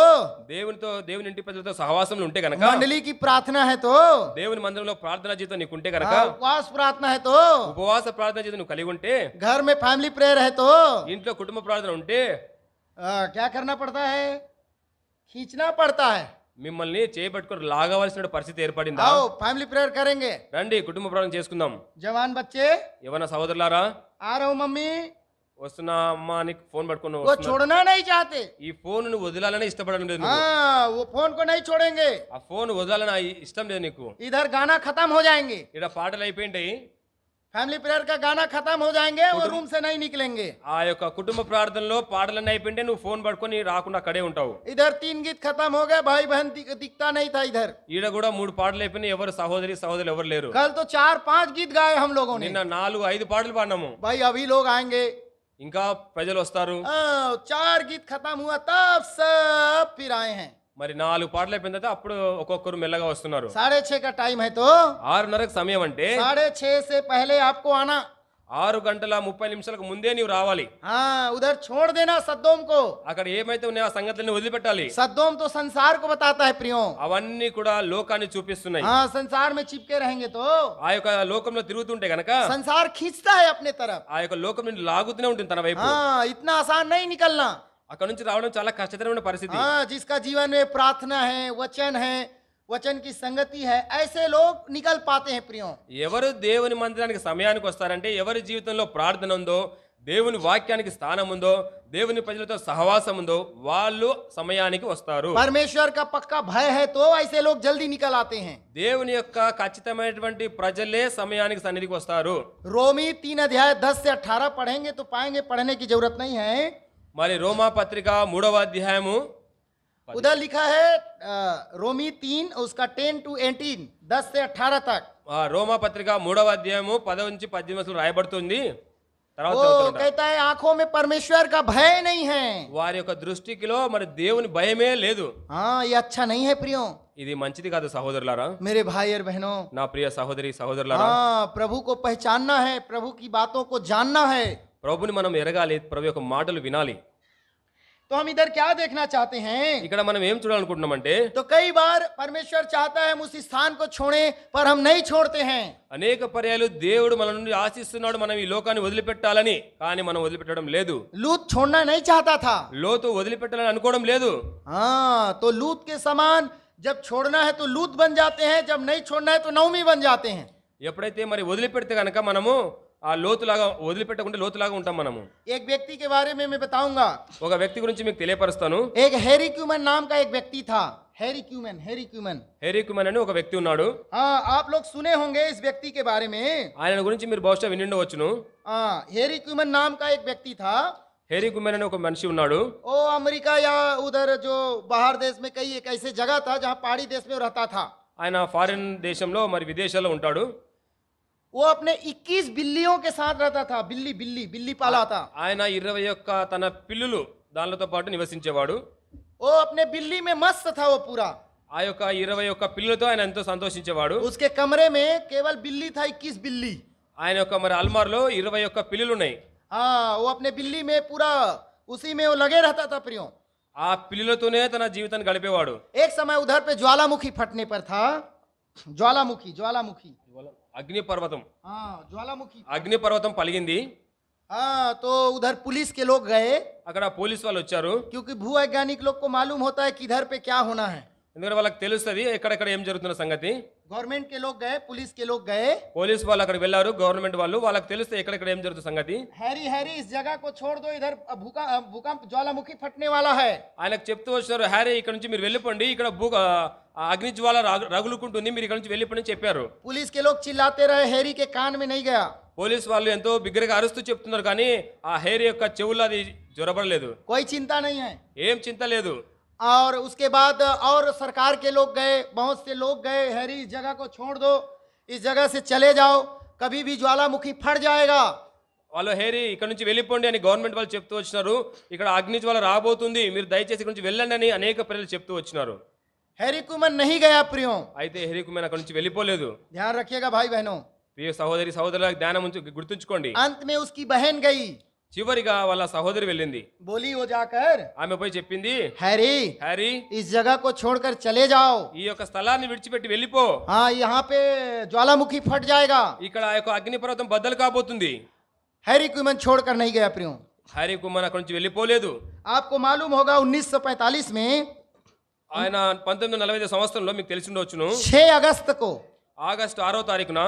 దేవుని ఇంటి ప్రజలతో సహవాసంలో ఉంటే గనక,
मंडली की प्रार्थना है तो,
దేవుని మందిరంలో ప్రార్థనా జీవితం నీకు ఉంటే గనక,
उपवास प्रार्थना है तो,
ఉపవాస ప్రార్థన జీవితం నువ్వు కలిగి ఉంటే,
घर में फैमिली प्रेयर है तो,
ఇంట్లో కుటుంబ ప్రార్థన ఉంటే,
क्या करना पड़ता है? खींचना पड़ता है।
మిమ్మల్ని చేపట్టుకుని లాగవలసిన పరిస్థితి ఏర్పడిందా?
आओ फैमिली प्रेयर करेंगे।
రండి కుటుంబ ప్రార్థన చేసుకుందాం।
जवान बच्चे,
యవ్వన సహోదరులారా,
आ रहा हूँ मम्मी,
వస్తున్నా అమ్మా నీకు ఫోన్ పట్టుకుని
वो
వస్తున్నా।
छोड़ना नहीं चाहते।
ఈ ఫోన్ ను వదలాలని ఇష్టపడడం లేదు నువ్వు।
हाँ, वो फोन को नहीं छोड़ेंगे।
ఆ ఫోన్ వదలాలని ఇష్టం లేదు నీకు।
इधर गाना खत्म हो जाएंगे,
ఇక్కడ పాటలు అయిపోయింటాయి,
फैमिली प्रेयर का गाना खत्म हो जाएंगे, वो रूम से नहीं निकलेंगे।
ఆ యొక్క కుటుంబ ప్రార్థనలో పాటలన్నీ అయిపోయింటే నువ్వు ఫోన్ పట్టుకొని రాకుండా అక్కడే ఉంటావు।
इधर 3 गीत खत्म हो गए, भाई बहन दिखता नहीं था इधर।
ఈడ కూడా 3 పాటలు అయిపోయినాయి, ఎవరు సహోదరులు ఎవరు లేరు।
कल तो 4-5 गीत गाए हम लोगों ने।
నిన్న 4-5 పాటలు పాడినాము।
भाई अभी लोग आएंगे,
ఇంకా ప్రజలు వస్తారు।
4 गीत खत्म हुआ तब सब फिर आए हैं।
మరి 4 పాటలు అయిపోయిన తర్వాత అప్పుడు ఒక్కొక్కరు మెల్లగా వస్తున్నారు।
6:30 का टाइम है तो
6:30 సమయం అంటే
6:30 से पहले आपको आना।
6:30 ముందే నీవు రావాలి।
हाँ, उधर छोड़ देना सदोम को।
అక్కడ ఏమైతే ఉన్నాయో ఆ సంగతులను వదిలిపెట్టాలి।
सदोम तो संसार को बताता है प्रियो।
అవన్నీ కూడా లోకాన్ని చూపిస్తున్నాయి।
हाँ, संसार में चिपके रहेंगे तो
ఆ యొక్క లోకంలో తిరుగుతుంటే గనక
संसार खींचता है अपने तरफ।
ఆ యొక్క లోకం నుండి లాగుతూనే ఉంటుంది తన వైపు।
हाँ, इतना आसान नहीं निकलना।
అక్కడ నుంచి రావడం చాలా కష్టతరమైన పరిస్థితి।
हाँ, जिसका जीवन में प्रार्थना है, वचन है, वचन की संगति है, ऐसे लोग निकल पाते हैं प्रियो।
ఎవరు దేవుని మందిరానికి సమయానికి వస్తారంటే, ఎవరి జీవితంలో ప్రార్థన ఉందో, దేవుని వాక్యానికి స్థానం ఉందో, దేవుని ప్రజలతో సహవాసం ఉందో వాళ్ళు సమయానికి వస్తారు।
परमेश्वर का पक्का भय है तो ऐसे लोग जल्दी निकल आते हैं।
దేవుని యొక్క ఖచ్చితమైనటువంటి ప్రజలే సమయానికి సన్నిధికి వస్తారు।
रोमी 3 अध्याय 10 से 18 पढ़ेंगे तो पाएंगे, पढ़ने की जरूरत नहीं है।
మరి రోమా పత్రిక 3వ అధ్యాయము
उधर लिखा है रोमी 3 उसका 10 to 18, 10 से 18 तक।
రోమా పత్రిక 3వ అధ్యాయము 10 నుంచి 18 రాయబడుతుంది। తర్వాత
वो
చదువుతుంటా।
कहता है आंखों में परमेश्वर का भय नहीं है।
వారి యొక్క దృష్టికిలో మరి దేవుని భయమే లేదు।
हाँ, ये अच्छा नहीं है प्रियो।
ఇది మంచిది కాదు సహోదరులారా,
मेरे भाई और बहनों।
నా ప్రియ సహోదరి సహోదరులారా,
हाँ, प्रभु को पहचानना है, प्रभु की बातों को जानना है।
ప్రభుని మనం ఎరగాలి, ప్రభు యొక్క మాటలు వినాలి।
तो हम इधर क्या देखना चाहते हैं?
ఇక్కడ మనం ఏం చూడాలనుకుంటున్నామంటే,
तो कई बार परमेश्वर चाहता है हम उस स्थान को छोड़ें, पर हम नहीं छोड़ते हैं।
అనేక పర్యాలు దేవుడు మన నుండి ఆశిస్తున్నాడు మనం ఈ లోకాన్ని వదిలిపెట్టాలని, కానీ మనం వదిలిపెట్టడం లేదు।
लूत छोड़ना नहीं चाहता था।
లోతు వదిలిపెట్టాలని అనుకోవడం లేదు।
हाँ, तो लूत के समान जब छोड़ना है तो लूत बन जाते हैं, जब नहीं छोड़ना है तो नौमी बन जाते हैं।
ఎప్పుడైతే మరి వదిలిపెడితే కనుక మనము ఆ లోతులాగా వదిలిపెట్టకుంటే లోతులాగా ఉంటాం మనము.
एक व्यक्ति के बारे में मैं बताऊंगा।
ఒక వ్యక్తి గురించి మీకు తెలియపరుస్తాను.
एक हैरी क्यूमन नाम का एक व्यक्ति था। हैरी क्यूमन
హెరీ క్యూమన్ అని ఒక వ్యక్తి ఉన్నాడు.
हाँ, आप लोग सुने होंगे इस व्यक्ति के बारे में।
ఆయన గురించి మీరు బహుశా విని ఉండవచ్చును.
हाँ, हैरी क्यूमन नाम का एक व्यक्ति था।
హెరీ క్యూమన్ అని ఒక మనిషి ఉన్నాడు.
वो अमेरिका या उधर जो बाहर देश में कई एक ऐसे जगह था जहाँ पहाड़ी देश में वो रहता था।
ఆయన ఫారిన్ దేశంలో మరి విదేశాల్లో ఉంటాడు.
वो अपने 21 बिल्लियों के साथ रहता था। बिल्ली पाला था।
ఆయన 21 తన పిల్లులు దానితో పాటు నివసించేవాడు.
वो अपने बिल्ली में मस्त था वो पूरा।
ఆ యొక్క 21 పిల్లులతో ఆయన ఎంతో సంతోషించేవాడు.
उसके कमरे में केवल बिल्ली था, 21 बिल्ली।
ఆయన యొక్క మరి అల్మార్లో 21 పిల్లులు ఉన్నాయి.
हाँ, वो अपने बिल्ली में पूरा उसी में वो लगे रहता था प्रियो।
ఆ పిల్లులతోనే తన జీవితాన్ని గడిపేవాడు.
एक समय उधर पे ज्वालामुखी फटने पर था। ज्वालामुखी
అగ్నిపర్వతం
हाँ, ज्वालामुखी।
అగ్నిపర్వతం పలిగింది.
हाँ, तो उधर पुलिस के लोग गए,
అక్కడ పోలీస్ వాళ్ళు వచ్చారు.
क्योंकि भूवैज्ञानिक लोग को मालूम होता है कि इधर पे क्या होना है।
ఎందుకంటే వాళ్ళకి తెలుస్తుంది ఎక్కడెక్కడ ఏం జరుగుతున్న సంగతి.
गवर्नमेंट के लोग गए, पुलिस के लोग गए।
పోలీస్ వాళ్ళు అక్కడికి వెళ్ళారు, గవర్నమెంట్ వాళ్ళు. వాళ్ళకి తెలుస్తే ఎక్కడెక్కడ ఏం జరుగుతున్న సంగతి.
हैरी इस जगह को छोड़ दो, इधर भूकंप ज्वालामुखी फटने वाला है।
ఆయనకు చెప్తూ వచ్చారు, హ్యారీ ఇక్కడ నుంచి మీరు వెళ్ళిపోండి, ఇక్కడ అగ్ని జ్వాల రగులుకుంటుంది, మీరు ఇక్కడ నుంచి వెళ్ళిపోండి చెప్పారు.
पुलिस के लोग चिल्लाते रहे, हैरी के कान में नहीं गया।
పోలీస్ వాళ్ళు ఎంతో బిగ్గరగా అరుస్తూ చెప్తున్నారు, కానీ ఆ హ్యారీ యొక్క చెవుల్లో అది జ్వరబడలేదు.
कोई चिंता नहीं है।
ఏం చింత లేదు.
और उसके बाद और सरकार के लोग गए, बहुत से लोग गए, हैरी इस जगह को छोड़ दो, इस जगह से चले जाओ, कभी भी ज्वालामुखी फट जाएगा।
వాళ్ళు హేరీ ఇక్కడ నుంచి వెళ్ళిపోండి అని గవర్నమెంట్ వాళ్ళు చెప్తూ వచ్చినారు. ఇక్కడ అగ్ని జ్వాల రాబోతుంది, మీరు దయచేసి ఇక్కడ నుంచి వెళ్ళండి అని అనేక ప్రజలు చెప్తూ వచ్చినారు.
हैरी कुमन नहीं गया प्रियो।
అయితే హేరీ కుమార్ అక్కడ నుంచి వెళ్ళిపోలేదు.
ध्यान रखिएगा भाई बहनों।
ప్రియ సహోదరి సహోదరుల జ్ఞానం గుర్తుంచుకోండి.
अंत में उसकी बहन गई,
చివరిగా వాళ్ళ సహోదరి వెళ్ళింది.
बोली वो जाकर,
ఆమె పోయి చెప్పింది,
हैरी
హ్యారీ
इस जगह को छोड़कर चले जाओ।
ఈ యొక్క స్థలాన్ని విడిచిపెట్టి వెళ్ళిపో,
हाँ, यहाँ पे ज्वालामुखी फट जाएगा।
ఇక్కడ ఆ యొక్క అగ్నిపర్వతం బద్దలు కాబోతుంది.
हैरी कुमन छोड़कर नहीं गया प्रियो।
హ్యారీ కుమార్ అక్కడ నుంచి వెళ్ళిపోలేదు.
आपको मालूम होगा 1945 में
ఆయన 1945 సంవత్సరంలో మీకు తెలిసి ఉండవచ్చును,
6 अगस्त को
ఆగస్టు 6వ తారీఖున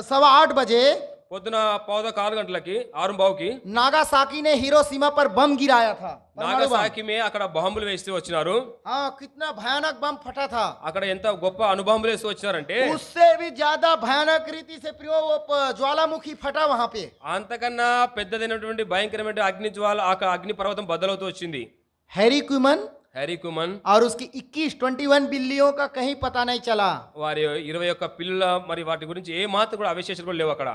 8:15 बजे
పొద్దున 6 గంటలకి 6:15కి
नागासाकी ने हिरोशिमा पर बम गिराया था।
నాగసాకి మే అక్కడ బాంబులు వేస్తూ వచ్చినారు.
हाँ, कितना भयानक बम फटा था।
అక్కడ ఎంత గొప్ప అనుబాంబులు వేస్తూ వచ్చినారంటే
उससे भी ज्यादा भयानक रीति से प्रियो वो ज्वालामुखी फटा वहां पे।
అంతకన్నా పెద్దదైనటువంటి భయంకరమైన అగ్ని జ్వాల అగ్ని పర్వతం బద్దలవుతూ వచ్చింది.
हैरी कुमन
హ్యారీ కుమన్
और उसकी 21 बिल्लियों का कहीं पता नहीं चला।
వారి 21 పిల్లల మరి వాటి గురించి ఏ మాత్రం కూడా అవశేషాలు కూడా లేవు అక్కడ.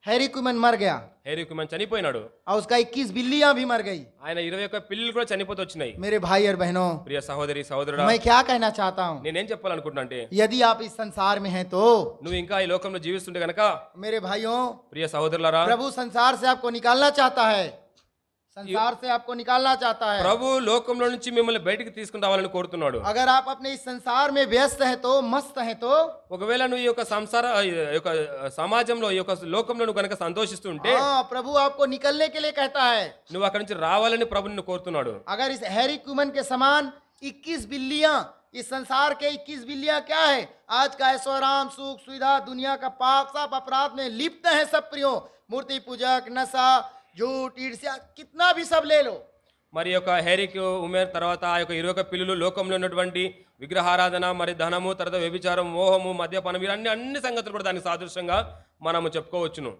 हैरी कुमन मर गया
హ్యారీ కుమన్ చనిపోయినాడు.
और उसका 21 बिल्लियां भी मर गई।
ఆయన 21 పిల్లలు కూడా చనిపోతూ వచ్చినాయి.
मेरे भाई और बहनों,
ప్రియ సహోదరి సహోదరుడా,
मैं क्या कहना चाहता हूँ,
నేనేం చెప్పాలనుకుంటున్నా అంటే,
यदि आप इस संसार में हैं तो
నువ్వు ఇంకా ఈ లోకంలో జీవిస్తుంటే గనక
मेरे भाइयों,
ప్రియ సహోదరులారా,
प्रभु संसार से आपको निकालना चाहता है। संसार से आपको निकालना चाहता है।
ప్రభు లోకంలో నుంచి మిమ్మల్ని బయటికి తీసుకుని రావాలని కోరుతున్నాడు.
अगर आप अपने इस संसार में व्यस्त है तो, मस्त है तो,
ఒకవేళ నువ్వు ఈ యొక్క ఈ యొక్క సమాజంలో ఈ యొక్క లోకంలో నువ్వు కనుక సంతోషిస్తుంటే,
हाँ, प्रभु आपको निकलने के लिए कहता है।
నువ్వు అక్కడి నుంచి రావాలని ప్రభు నిన్ను కోరుతున్నాడు.
अगर इस हैरी कुमन के समान 21 बिल्लियां, इस संसार के 21 बिल्लियां क्या है, आज का ऐश्वर्य सुख सुविधा दुनिया का पाप सब अपराध में लिप्त है सब प्रियो, मूर्ति पूजक, नशा, झूठ, ईर्ष्या, कितना भी सब ले लो।
మరి యొక్క హేరీకి ఉమేర్ తర్వాత ఆ యొక్క 21 పిల్లలు లోకంలో ఉన్నటువంటి విగ్రహారాధన, మరి ధనము, తర్వాత వ్యభిచారం, మోహము, మద్యపానం, అన్ని సంగతులు కూడా దానికి సాదృశ్యంగా మనము చెప్పుకోవచ్చును.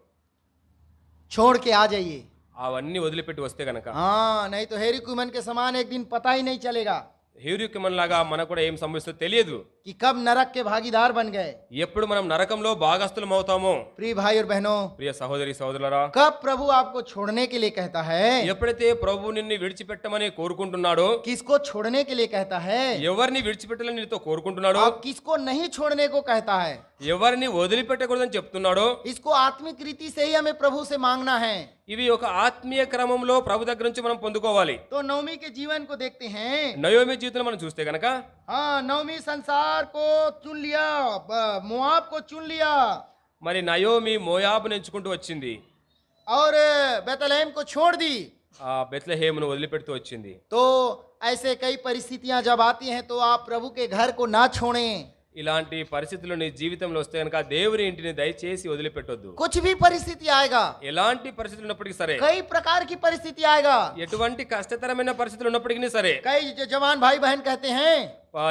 छोड़ के आ जाइए।
అవన్నీ వదిలిపెట్టి వస్తే గనక,
हाँ, नहीं तो हैरी कुमन के समान एक दिन पता ही नहीं चलेगा
హేరీ కుమన్ లాగా మనకు కూడా ఏం సంభవిస్తుందో తెలియదు.
कि कब नरक के भागीदार बन गए।
ఎప్పుడు మనం నరకంలో భాగస్థులం అవుతామో.
प्रिय भाई और बहनों,
ప్రియ సహోదరి సహోదరులారా,
कब प्रभु आपको छोड़ने के लिए कहता है,
ఎప్పుడైతే ప్రభు నిన్ను విడిచిపెట్టమని కోరుకుంటున్నాడో,
किसको छोड़ने के लिए कहता है,
ఎవరిని విడిచిపెట్టాలని నీతో కోరుకుంటున్నాడో,
और किसको नहीं छोड़ने को कहता है,
ఎవరిని వదిలిపెట్టకూడదని చెప్తున్నాడో,
इसको आत्मिक रीति से ही हमें प्रभु से मांगना है।
ఇవి ఒక ఆత్మీయ క్రమంలో ప్రభు దగ్గర నుంచి మనం పొందుకోవాలి.
तो नवमी के जीवन को देखते हैं।
నయోమి జీవితంలో మనం చూస్తే గనక,
हाँ, नवमी संसार को चुन लिया, मोआब को चुन लिया
మరి నయోమి మోయాబును ఎంచుకుంటూ వచ్చింది.
और बेतलहम को छोड़ दी।
ఆ బెత్లెహేమును వదిలిపెడుతూ వచ్చింది.
तो ऐसे कई परिस्थितियां जब आती हैं तो आप प्रभु के घर को ना छोड़ें।
ఇలాంటి పరిస్థితులు నీ జీవితంలో వస్తే కనుక దేవుని ఇంటిని దయచేసి వదిలిపెట్టొద్దు.
कुछ भी परिस्थिति आएगा,
ఎలాంటి పరిస్థితులు ఉన్నప్పటికీ సరే,
कई प्रकार की परिस्थिति आएगा।
ఎటువంటి కష్టతరమైన పరిస్థితులు ఉన్నప్పటికీ సరే,
कई जवान भाई बहन कहते हैं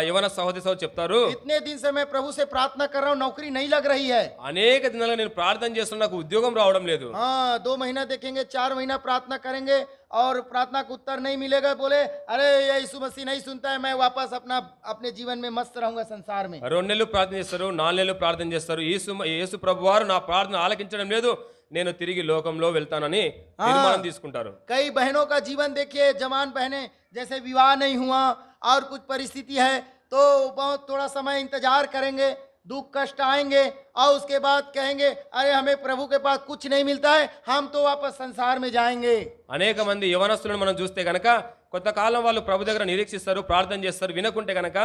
యవన సహోదరి చెప్తారు,
इतने दिन से मैं प्रभु से प्रार्थना कर रहा हूँ, नौकरी नहीं लग रही है।
అనేక దినాలుగా నేను ప్రార్థన చేస్తున్నా, నాకు ఉద్యోగం రావడం లేదు.
हाँ, 2 महीना देखेंगे, 4 महीना प्रार्थना करेंगे और प्रार्थना का उत्तर नहीं मिलेगा। बोले अरे ये यीशु मसीह नहीं सुनता है, मैं वापस अपने जीवन में मस्त रहूंगा संसार में।
2 నెలలు ప్రార్థన చేస్తారు, 4 నెలలు ప్రార్థన చేస్తారు, యేసు ప్రభువారు నా ప్రార్థన ఆలకించడం లేదు, నేను తిరిగి లోకంలో వెళ్తానని తీర్మానం తీసుకుంటారు.
कई बहनों का जीवन देखिए, जवान बहनें जैसे विवाह नहीं हुआ और कुछ परिस्थिति है तो बहुत थोड़ा समय इंतजार करेंगे, दुख कष्ट आएंगे और उसके बाद कहेंगे अरे हमें प्रभु के पास कुछ नहीं मिलता है, हम तो वापस संसार में जाएंगे।
అనేక మంది యవనస్తులను మనం చూస్తే గనక కొంతకాలం వాళ్ళు ప్రభు దగ్గర నిరీక్షిస్తారు, ప్రార్థన చేస్తారు, వినకుంటే గనక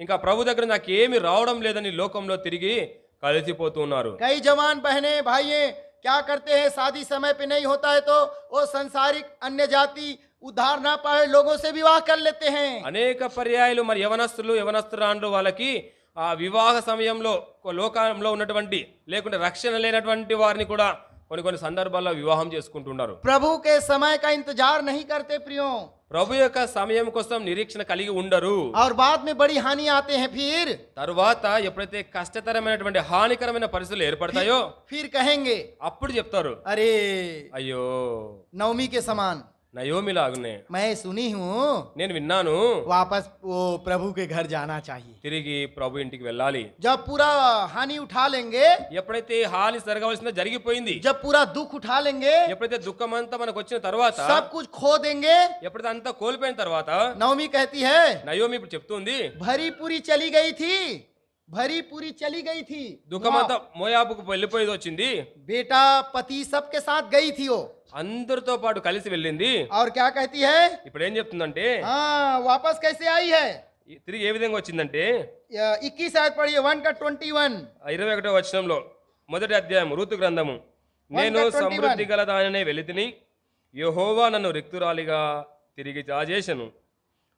ఇంకా ప్రభు దగ్గర నాకు ఏమి రావడం లేదని లోకంలో తిరిగి కలిసిపోతూ ఉన్నారు.
कई जवान बहनें भाइयों क्या करते हैं, शादी समय पे नहीं होता है तो वो संसारिक अन्य जाति उद्धार ना पाए लोगों से विवाह कर लेते हैं।
అనేక పర్యాయాలు మరి యవనస్తురాండ్రు వాళ్ళకి ఆ వివాహ సమయంలో లోకంలో ఉన్నటువంటి లేకుంటే రక్షణ లేనటువంటి వారిని కూడా కొన్ని సందర్భాల్లో వివాహం చేసుకుంటున్నారు.
प्रभु के समय का इंतजार नहीं करते प्रियो,
ప్రభు యొక్క సమయం కోసం నిరీక్షణ కలిగి ఉండరు.
और बाद में बड़ी हानि आते हैं।
తరువాత ఎప్పుడైతే కష్టతరమైనటువంటి హానికరమైన పరిస్థితులు ఏర్పడతాయో
फिर कहेंगे
అప్పుడు చెప్తారు,
अरे
అయ్యో
नवमी के समान
నయోమి లాగునే
मैं सुनी हूँ
నేను విన్నాను,
वापस वो प्रभु के घर जाना चाहिए।
తిరిగి ప్రభు ఇంటికి వెళ్ళాలి.
जब पूरा हानि उठा लेंगे,
ఎప్పుడైతే హాని జరగవలసిందో జరిగిపోయింది,
जब पूरा दुख उठा लेंगे,
ఎప్పుడైతే దుఃఖం అంతా మనకు వచ్చిన తర్వాత,
सब कुछ खो देंगे,
ఎప్పుడైతే అంతా కోల్పోయిన తర్వాత
नवमी कहती है
నయోమి ఇప్పుడు చెప్తుంది,
भरी पूरी चली गई थी, भरी पूरी चली गई थी,
దుఃఖం అంతా మోయాబుకు వెళ్ళిపోయేది వచ్చింది,
बेटा पति सबके साथ गई थी वो,
అందరితో పాటు కలిసి వెళ్ళింది.
और क्या कहती है,
ఇప్పుడు ఏం చెప్తుందంటే,
हाँ वापस कैसे आई है।
తిరిగి ఏ విధంగా వచ్చిందంటే
21 आयत पढ़िए, 1 का 21।
21వ వచనంలో మొదటి అధ్యాయం రూతు గ్రంథము, నేను
1:21.
సమృద్ధి గల దానినే వెలితిని, యెహోవా నన్ను రిక్తురాలిగా తిరిగి రాజేశను,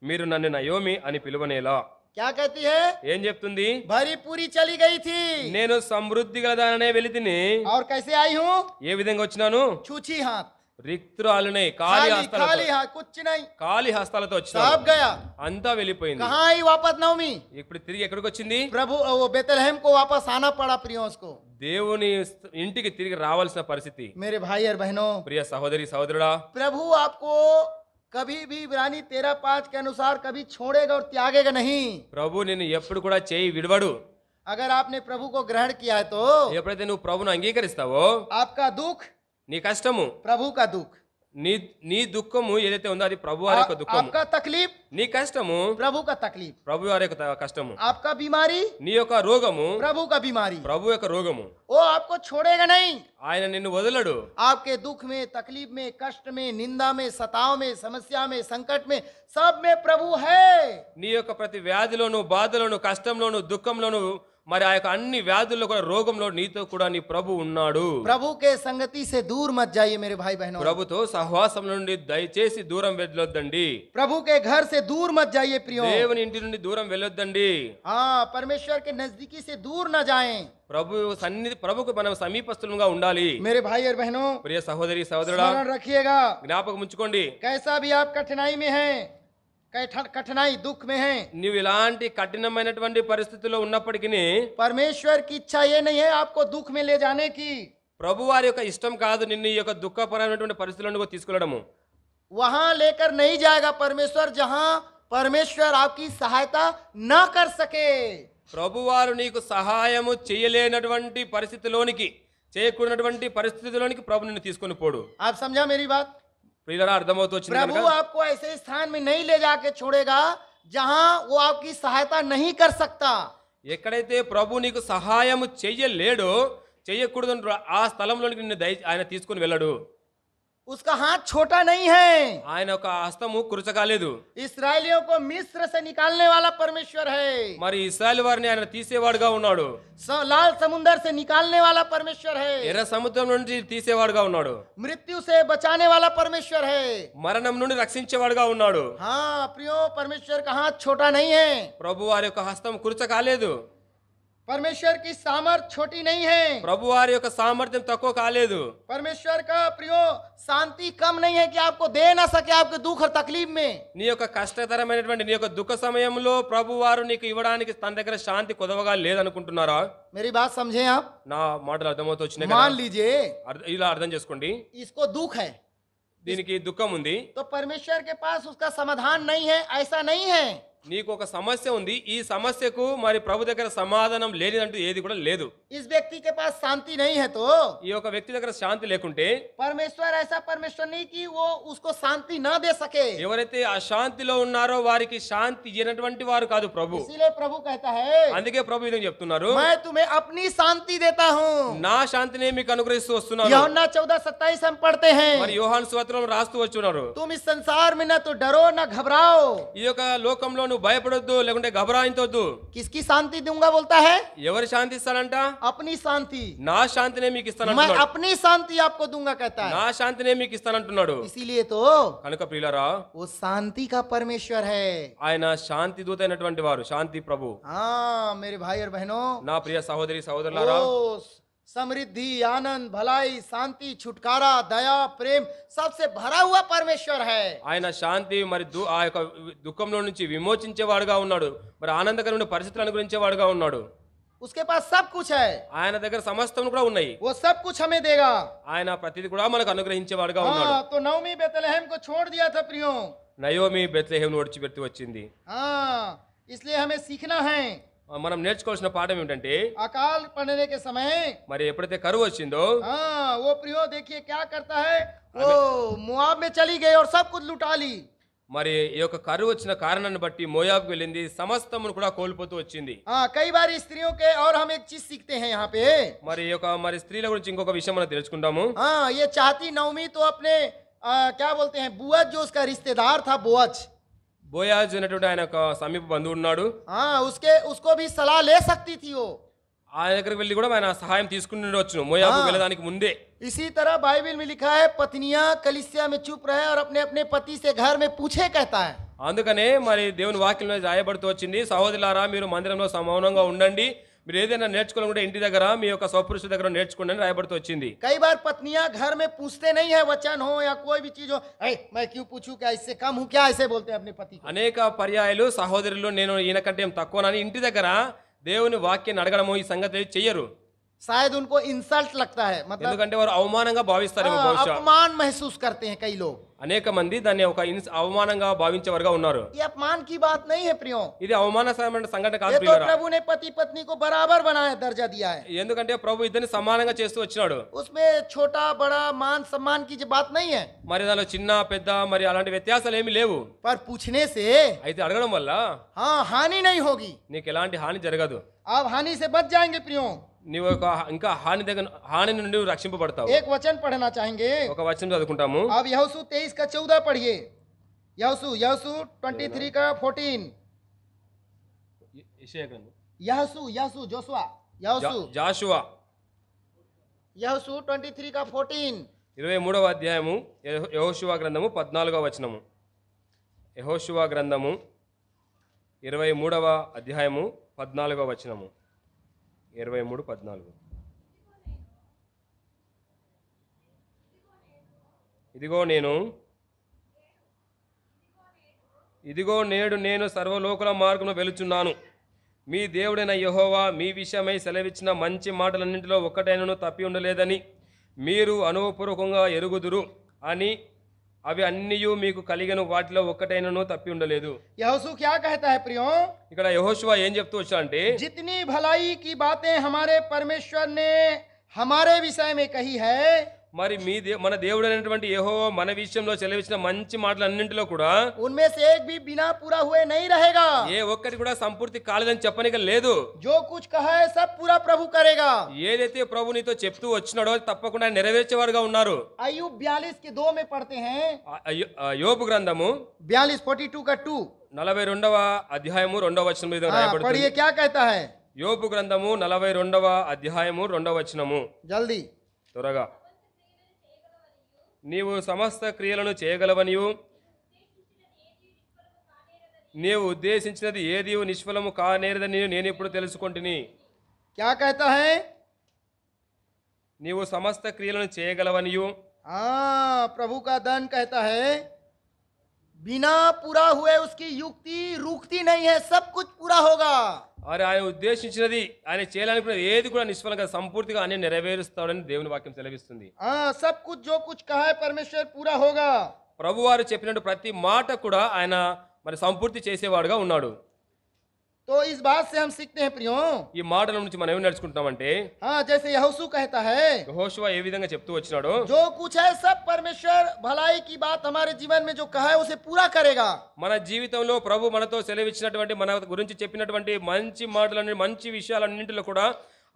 మీరు నన్ను నయోమి అని పిలువనేలా.
क्या कहती है,
ఏం చెప్తుంది,
भरी पूरी चली गई थी,
నేను సమృద్ధి గల దానినే వెలితిని,
और कैसे आई हूँ,
ఏ విధంగా వచ్చినాను,
छूछी हाथ,
రిక్తురాలునే
खाली
హస్తాలతో,
खाली हाथ, कुछ नहीं,
ఖాళీ హస్తాలతో
सब
వచ్చినాను,
गया।
అంతా వెళ్ళిపోయింది.
कहाँ आई वापस नवमी,
ఇప్పుడు తిరిగి ఎక్కడికి వచ్చింది,
प्रभु वो बेतलहम को वापस आना पड़ा प्रियों को।
దేవుని ఇంటికి తిరిగి రావాల్సిన పరిస్థితి.
मेरे भाई और बहनों,
ప్రియ సహోదరి సహోదరుడా,
प्रभु आपको कभी भी इब्रानी 13:5 के अनुसार कभी छोड़ेगा और त्यागेगा नहीं।
ప్రభు నిన్ను ఎప్పుడు కూడా చేయి విడవడు.
अगर आपने प्रभु को ग्रहण किया है तो
ఎప్పుడైతే నువ్వు ప్రభును అంగీకరిస్తావో,
आपका दुख
నీ కష్టము,
प्रभु का दुख,
నీ దుఃఖము ఏదైతే ఉందో అది ప్రభు వారి యొక్క దుఃఖము,
आपका तकलीफ
నీ కష్టము
प्रभु का तकलीफ,
ప్రభు వారి యొక్క కష్టము,
आपका बीमारी
నీ యొక్క రోగము
प्रभु का बीमारी,
ప్రభు యొక్క రోగము.
वो आपको छोड़ेगा नहीं।
ఆయన నిన్ను వదలడు.
आपके दुख में, तकलीफ में, कष्ट में, निंदा में, सताव में, समस्या में, संकट में, सब में प्रभु है।
నీ యొక్క ప్రతి వ్యాధిలోను, బాధలోను, కష్టంలోను, దుఃఖంలోను, మరి ఆ యొక్క అన్ని వ్యాధుల్లో కూడా, రోగంలో నీతో కూడా నీ ప్రభు ఉన్నాడు.
प्रभु के संगति से दूर मत जाइए मेरे भाई बहनों,
ప్రభుతో సహవాసం నుండి దయచేసి దూరం వెళ్ళొద్దండి.
प्रभु के घर से दूर मत जाइए प्रियो।
దేవుని ఇంటి నుండి దూరం వెళ్ళొద్దండి.
हाँ, परमेश्वर के नजदीकी से दूर न जाएं।
ప్రభుకు మనం సమీపస్తులుగా ఉండాలి.
मेरे भाई और बहनों,
ప్రియ సహోదరి సహోదరుడా,
स्मरण रखिएगा,
జ్ఞాపకం ఉంచుకోండి,
कैसा भी आप कठिनाई में हैं, कठिनाई दुख में हैं,
నువ్వు ఇలాంటి కఠినమైనటువంటి పరిస్థితుల్లో ఉన్నప్పటికీ
परमेश्वर की इच्छा ये नहीं है आपको दुख में ले जाने की।
ప్రభు వారి యొక్క ఇష్టం కాదు నిన్ను ఈ యొక్క దుఃఖపరమైనటువంటి పరిస్థితులను తీసుకెళ్లడము.
वहां लेकर नहीं जाएगा परमेश्वर जहां परमेश्वर आपकी सहायता न कर सके।
ప్రభువారు నీకు సహాయము చేయలేనటువంటి పరిస్థితిలోనికి, చేయకూడనటువంటి పరిస్థితిలోనికి ప్రభు నిన్ను తీసుకొని పోడు.
आप समझा मेरी बात?
ప్రియులారా, అర్థమవుతూ వచ్చింది
प्रभु
కనుక
आपको ऐसे स्थान में नहीं ले जाके छोड़ेगा जहां वो आपकी सहायता नहीं कर सकता।
ఎక్కడైతే ప్రభు నీకు సహాయము చెయ్యలేడో, చెయ్యకూడదు ఆ స్థలంలోనికి నిన్ను ఆయన తీసుకుని వెళ్ళడు.
उसका हाथ छोटा नहीं है।
ఆయన యొక్క హస్తము కురుచ కాలేదు.
इस्राएलियों को मिस्र से निकालने वाला परमेश्वर है।
మరి ఇశ్రాయేలు వారిని ఆయన తీసేవాడుగా ఉన్నాడు.
लाल समुंदर से निकालने वाला परमेश्वर है।
ఎర్ర సముద్రం నుంచి తీసేవాడుగా ఉన్నాడు.
मृत्यु से बचाने वाला परमेश्वर है।
మరణం నుండి రక్షించేవాడుగా ఉన్నాడు.
हाँ प्रियो, परमेश्वर का हाथ छोटा नहीं है।
ప్రభు వారి యొక్క హస్తం కురుచ కాలేదు.
परमेश्वर की सामर्थ छोटी नहीं है।
ప్రభు వారి యొక్క సామర్థ్యం తక్కువ కాలేదు.
परमेश्वर का प्रियो शांति कम नहीं है कि आपको दे ना सके आपके दुख और तकलीफ में।
నీ యొక్క కష్టతరమైనటువంటి నీ యొక్క దుఃఖ సమయంలో ప్రభు వారు నీకు ఇవ్వడానికి తన దగ్గర శాంతి కొదవగా లేదనుకుంటున్నారా?
मेरी बात समझे आप?
నా మాటలు అర్థమవుతూ వచ్చినాయి
मान
కదా?
लीजिए
ఇలా అర్థం చేసుకోండి.
इसको दुख है,
దీనికి దుఃఖం ఉంది.
तो परमेश्वर के पास उसका समाधान नहीं है, ऐसा नहीं है।
నీకు ఒక సమస్య ఉంది. ఈ సమస్యకు మరి ప్రభు దగ్గర సమాధానం లేనిదంటూ ఏది కూడా లేదు.
इस व्यक्ति के पास शांति नहीं है तो
ఈ యొక్క వ్యక్తి దగ్గర శాంతి లేకుంటే
परमेश्वर ऐसा परमेश्वर नहीं कि वो उसको शांति ना दे सके।
ఎవరైతే అశాంతిలో ఉన్నారో వారికి శాంతి ఇవ్వనటువంటి వారు కాదు ప్రభు.
इसीलिए प्रभु कहता है,
అందుకే ప్రభు ఇది చెప్తున్నారు,
मैं तुम्हें अपनी शांति देता हूँ।
నా శాంతిని మీకు అనుగ్రహిస్తూ వస్తున్నారు.
यूहन्ना 14:27 हम पढ़ते हैं,
మరి యోహాను సువార్తలో రాస్తూ వచ్చున్నారు,
तुम इस संसार में न तो डरो न घबराओ।
ఈ యొక్క లోకంలో నువ్వు భయపడొద్దు, లేకుంటే గభరాయించొద్దు.
किसकी शांति दूंगा बोलता है?
ఎవరి శాంతి ఇస్తానంట?
अपनी शांति।
నా శాంతినే మీకు
मैं
ఇస్తానంటున్నాడు.
अपनी शांति आपको दूंगा कहता है।
నా శాంతినే మీకు ఇస్తానంటున్నాడు.
इसीलिए तो
కనుక ప్రియులారా,
वो शांति का परमेश्वर है।
ఆయన శాంతి దూత అయినటువంటి వారు, శాంతి ప్రభు.
हाँ मेरे भाई और बहनों,
నా ప్రియ సహోదరి సహోదరులారా,
वो समृद्धि, आनंद, भलाई, शांति, छुटकारा, दया, प्रेम सबसे भरा हुआ परमेश्वर है।
ఆయన శాంతి మరి ఆ యొక్క దుఃఖంలో నుంచి విమోచించేవాడుగా ఉన్నాడు. మరి ఆనందకరమైన పరిస్థితులను అనుగ్రహించేవాడుగా ఉన్నాడు.
उसके पास सब कुछ है,
ఆయన దగ్గర సమస్తం కూడా ఉన్నాయి.
वो सब कुछ हमें देगा।
ఆయన ప్రతిది కూడా మనకు అనుగ్రహించేవాడుగా ఉన్నాడు.
हाँ तो नवमी बेतलहम को छोड़ दिया था प्रियो।
నయోమి బెత్లెహేమును విడిచిపెట్టి వచ్చింది.
हाँ इसलिए हमें सीखना है।
మనం నేర్చుకోవాల్సిన పాఠం ఏమిటంటే,
अकाल पड़ने के समय
మరి ఎప్పుడైతే కరువు వచ్చిందో
हाँ वो प्रियो देखिए क्या करता है, वो मुआब में चली गई और सब कुछ लुटा ली।
మరి ఈ యొక్క కరువు వచ్చిన కారణాన్ని బట్టి మోయాబుకు వెళ్ళింది, సమస్తమును కూడా కోల్పోతూ వచ్చింది.
हाँ कई बार स्त्रियों के और हम एक चीज सीखते हैं यहाँ पे।
మరి ఈ యొక్క మరి స్త్రీల గురించి ఇంకొక విషయం మనం తెలుసుకుంటాము.
हाँ ये चाहती नवमी तो अपने क्या बोलते हैं, बुअज जो उसका रिश्तेदार था, बोअज।
బోయాజు అనేటువంటి ఆయన యొక్క సమీప బంధువు ఉన్నాడు.
हाँ उसको भी सलाह ले सकती थी वो।
ఆయన దగ్గరికి వెళ్ళి కూడా ఆయన సహాయం తీసుకుని ఉండొచ్చును మోయాబు వెళ్ళడానికి ముందే.
इसी तरह बाइबल में लिखा है, पत्नियां कलीसिया में चुप रहे और अपने अपने पति से घर में पूछे कहता है।
అందుకనే మరి దేవుని వాక్యంలో రాయబడుతూ వచ్చింది, సహోదరులారా మీరు మందిరంలో మౌనంగా ఉండండి, మీరు ఏదైనా నేర్చుకోవాలనుకుంటే ఇంటి దగ్గర మీ యొక్క స్వపురుషుల దగ్గర నేర్చుకోండి అని రాయబడుతూ వచ్చింది.
कई बार पत्नियां घर में पूछते नहीं है, वचन हो या कोई भी चीज हो, मैं क्यों पूछूं, क्या इससे कम हूं क्या, ऐसे बोलते हैं अपने पति को।
అనేక పర్యాయాలు సహోదరులు నేను ఈయన కంటే ఏం తక్కువనని ఇంటి దగ్గర దేవుని వాక్యాన్ని అడగడము ఈ సంగతి చెయ్యరు.
शायद उनको इंसल्ट लगता है, मतलब
ఎందుకంటే వారు అవమానంగా భావిస్తారేమో బహుశా.
अपमान महसूस करते हैं कई लोग।
అనేక మంది దాన్ని ఒక అవమానంగా భావించేవారుగా ఉన్నారు.
ये अपमान की बात नहीं है प्रियो,
ఇది అవమానకరమైన సంఘటన కాదు
ये तो
ప్రియులారా.
प्रभु ने पति पत्नी को बराबर बनाया, दर्जा दिया है।
ఎందుకంటే ప్రభు ఇద్దరిని సమానంగా చేస్తూ వచ్చినాడు.
उसमें छोटा बड़ा मान सम्मान की जो बात नहीं है,
మరి దానిలో చిన్న పెద్ద మరి అలాంటి వ్యత్యాసాలు ఏమీ లేవు.
पर पूछने से
అయితే అడగడం వల్ల
हाँ हानि नहीं होगी।
నీకు ఎలాంటి హాని జరగదు.
आप हानि से बच जाएंगे प्रियो।
నీవు ఒక ఇంకా హాని నుండి నువ్వు రక్షింపబడతావు.
एक वचन पढ़ना चाहेंगे,
ఒక వచనం చదువుకుంటాము.
आप यहोशू 23 का 14 पढ़िए। यहोशू 23 का 14। यहोशू जोशुआ
జాషువా
23 का 14।
23వ అధ్యాయము యెహోషువ గ్రంథము 14వ వచనము. యెహోషువ గ్రంథము 23వ అధ్యాయము 14వ వచనము. 23:14. ఇదిగో నేడు నేను సర్వలోకుల మార్గమున వెలుచున్నాను. మీ దేవుడైన యెహోవా మీ విషయమై సెలవిచ్చిన మంచి మాటలన్నింటిలో ఒక్కటైనను తప్పి ఉండలేదని మీరు అనుభవపూర్వకంగా ఎరుగుదురు అని, అవి అన్నియు మీకు కలిగను వాటిలో ఒక్కటైనను తప్పి ఉండలేదు.
यहोशू क्या कहता है प्रियो?
ఇక్కడ యెహోషువ ఏం చెప్తూ వచ్చాడంటే,
जितनी भलाई की बातें हमारे परमेश्वर ने हमारे विषय में कही है,
మరి మన దేవుడు అయినటువంటి యెహోవా మన విషయంలో చెలవిచ్చిన మంచి మాటలన్నింటిలో కూడా
उनमें से एक भी बिना पूरा हुए नहीं रहेगा।
ఏ ఒక్కటి కూడా సంపూర్తి కాలేదని చెప్పనిక లేదు.
जो कुछ कहा है सब पूरा प्रभु करेगा।
ఏదైతే ప్రభు నీతో చెప్తూ వచ్చినాడో అది తప్పకుండా నెరవేర్చేవారుగా ఉన్నారు.
अय्यूब 42 के 2 में पढ़ते हैं।
యోబు గ్రంథము
42:42 का 2
42వ అధ్యాయము 2వ వచనం మీద రాయబడుతుంది.
पढ़िए क्या कहता है।
యోబు గ్రంథము 42వ అధ్యాయము 2వ వచనము.
जल्दी
త్వరగా. నీవు సమస్త క్రియలను చేయగలవనియు నీవు ఉద్దేశించినది ఏది నిష్ఫలము కానేరదని నేను ఇప్పుడు తెలుసుకుంటుని.
क्या कहता है।
నీవు సమస్త క్రియలను చేయగలవనియు
प्रभु का दान कहता है बिना पूरा हुए उसकी युक्ति रुकती नहीं है, सब कुछ पूरा होगा।
అరే ఆయన ఉద్దేశించినది ఆయన చేయాలనుకున్నది ఏది కూడా నిష్ఫలంగా సంపూర్తిగా అన్ని నెరవేరుస్తాడని దేవుని వాక్యం సెలవిస్తుంది.
सब कुछ जो कुछ कहा है परमेश्वर पूरा होगा।
ప్రభువారు చెప్పినట్టు ప్రతి మాట కూడా ఆయన మరి సంపూర్తి చేసేవాడుగా ఉన్నాడు.
तो इस बात से हम सीखते हैं प्रियो।
ఈ మాటల నుంచి మనం ఏం నేర్చుకుంటామంటే
जैसे यहोशू कहता है
యెహోషువ ఏ విధంగా చెప్తూ వచ్చినాడో
जो कुछ है सब परमेश्वर भलाई की बात हमारे जीवन में जो कहा है उसे पूरा करेगा।
మన జీవితంలో ప్రభు మనతో సెలవిచ్చినటువంటి మన గురించి చెప్పినటువంటి మంచి మాటలన్నీ మంచి విషయాలన్నింటిలో కూడా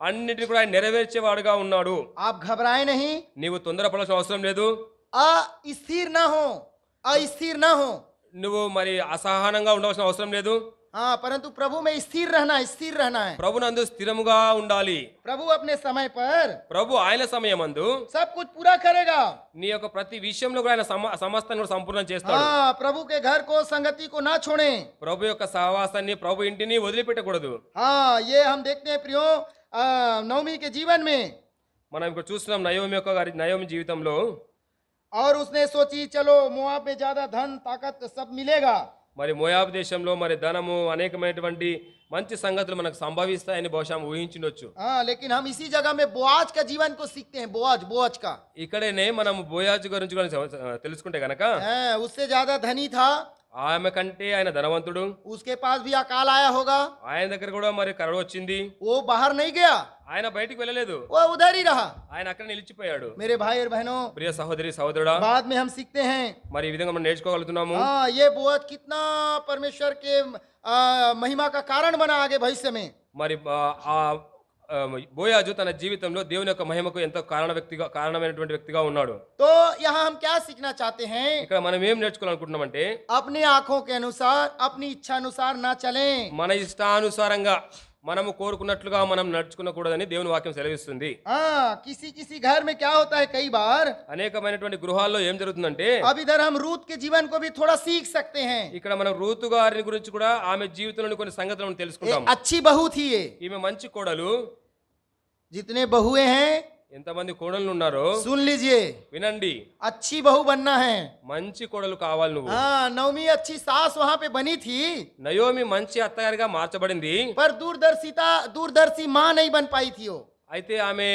అన్నిటిని కూడా ఆయన నెరవేర్చేవాడుగా ఉన్నాడు.
आप घबराए नहीं,
నీవు తొందరపడాల్సిన అవసరం లేదు.
अस्थिर ना हो, अस्थिर ना हो।
నువ్వు మరి అసహనంగా ఉండవలసిన అవసరం లేదు.
परंतु प्रभु में स्थिर रहना, स्थिर रहना है।
ప్రభునందు స్థిరముగా ఉండాలి.
प्रभु अपने समय पर
ప్రభు ఆయన సమయమందు
सब कुछ पूरा करेगा।
నీ యొక్క ప్రతి విషయంలో కూడా ఆయన సమస్తాన్ని కూడా సంపూర్ణం చేస్తాడు.
प्रभु के घर को संगति को ना छोड़े।
ప్రభు యొక్క సహవాసాన్ని ప్రభు ఇంటిని వదిలిపెట్టకూడదు.
ये हम देखते हैं प्रियो नवमी के जीवन में।
మనం ఇక్కడ చూస్తున్నాం నయోమి జీవితంలో.
और उसने सोची चलो मोआब में ज्यादा धन ताकत सब मिलेगा।
మరి మోయాబు దేశంలో మరి ధనము అనేకమైనటువంటి మంచి సంగతులు మనకు సంభవిస్తాయని బహుశా ఊహించుండొచ్చు.
लेकिन हम इसी जगह में बोआज का जीवन को सीखते हैं। बोआज का
ఇక్కడనే మనం బోయాజు గురించి కూడా తెలుసుకుంటే గనక
उससे ज्यादा धनी था।
ఆమె కంటే ఆయన ధనవంతుడు.
उसके पास भी अकाल आया होगा।
ఆయన దగ్గర కూడా మరి కరువు వచ్చింది.
वो बाहर नहीं गया,
ఆయన బయటికి వెళ్ళలేదు,
वो उधर ही रहा।
ఆయన అక్కడ నిలిచిపోయాడు.
मेरे भाई और बहनों,
ప్రియ సహోదరి సహోదరుడా,
बाद में हम सीखते हैं
మరి ఈ విధంగా మనం నేర్చుకోగలుగుతున్నాము.
ये बोआज कितना परमेश्वर के महिमा का कारण बना आगे भविष्य में।
మరి బోయాజు తన జీవితంలో దేవుని యొక్క మహిమకు ఎంతో కారణమైనటువంటి వ్యక్తిగా ఉన్నాడు.
तो यहाँ हम क्या सीखना चाहते हैं।
ఇక్కడ మనం ఏం నేర్చుకోవాలనుకుంటున్నామంటే
अपनी आंखों के अनुसार अपनी इच्छा अनुसार ना चलें।
మన ఇష్టానుసారంగా మనము కోరుకున్నట్లుగా మనం నడుచుకునకూడదని దేవుని వాక్యం సెలవిస్తుంది.
किसी किसी घर में क्या होता है कई बार
అనేకమైనటువంటి గృహాల్లో ఏం జరుగుతుందంటే
अब इधर हम रूत के जीवन को भी थोड़ा सीख सकते हैं।
ఇక్కడ మనం రూతు గారి గురించి కూడా ఆమె జీవితంలోని కొన్ని సంగతులను తెలుసుకుంటాం.
अच्छी बहू थी ये।
ఈమె మంచి కోడలు.
जितने बहुए हैं
ఎంతమంది కోడళ్ళు ఉన్నారో
सुन लीजिए,
వినండి.
अच्छी बहू बनना है।
మంచి కోడలు కావాలి నువ్వు.
नवमी अच्छी सास वहाँ पे बनी थी,
నయోమి మంచి అత్తగారిగా మార్చబడింది.
पर दूरदर्शी माँ नहीं बन पाई थी वो।
అయితే ఆమె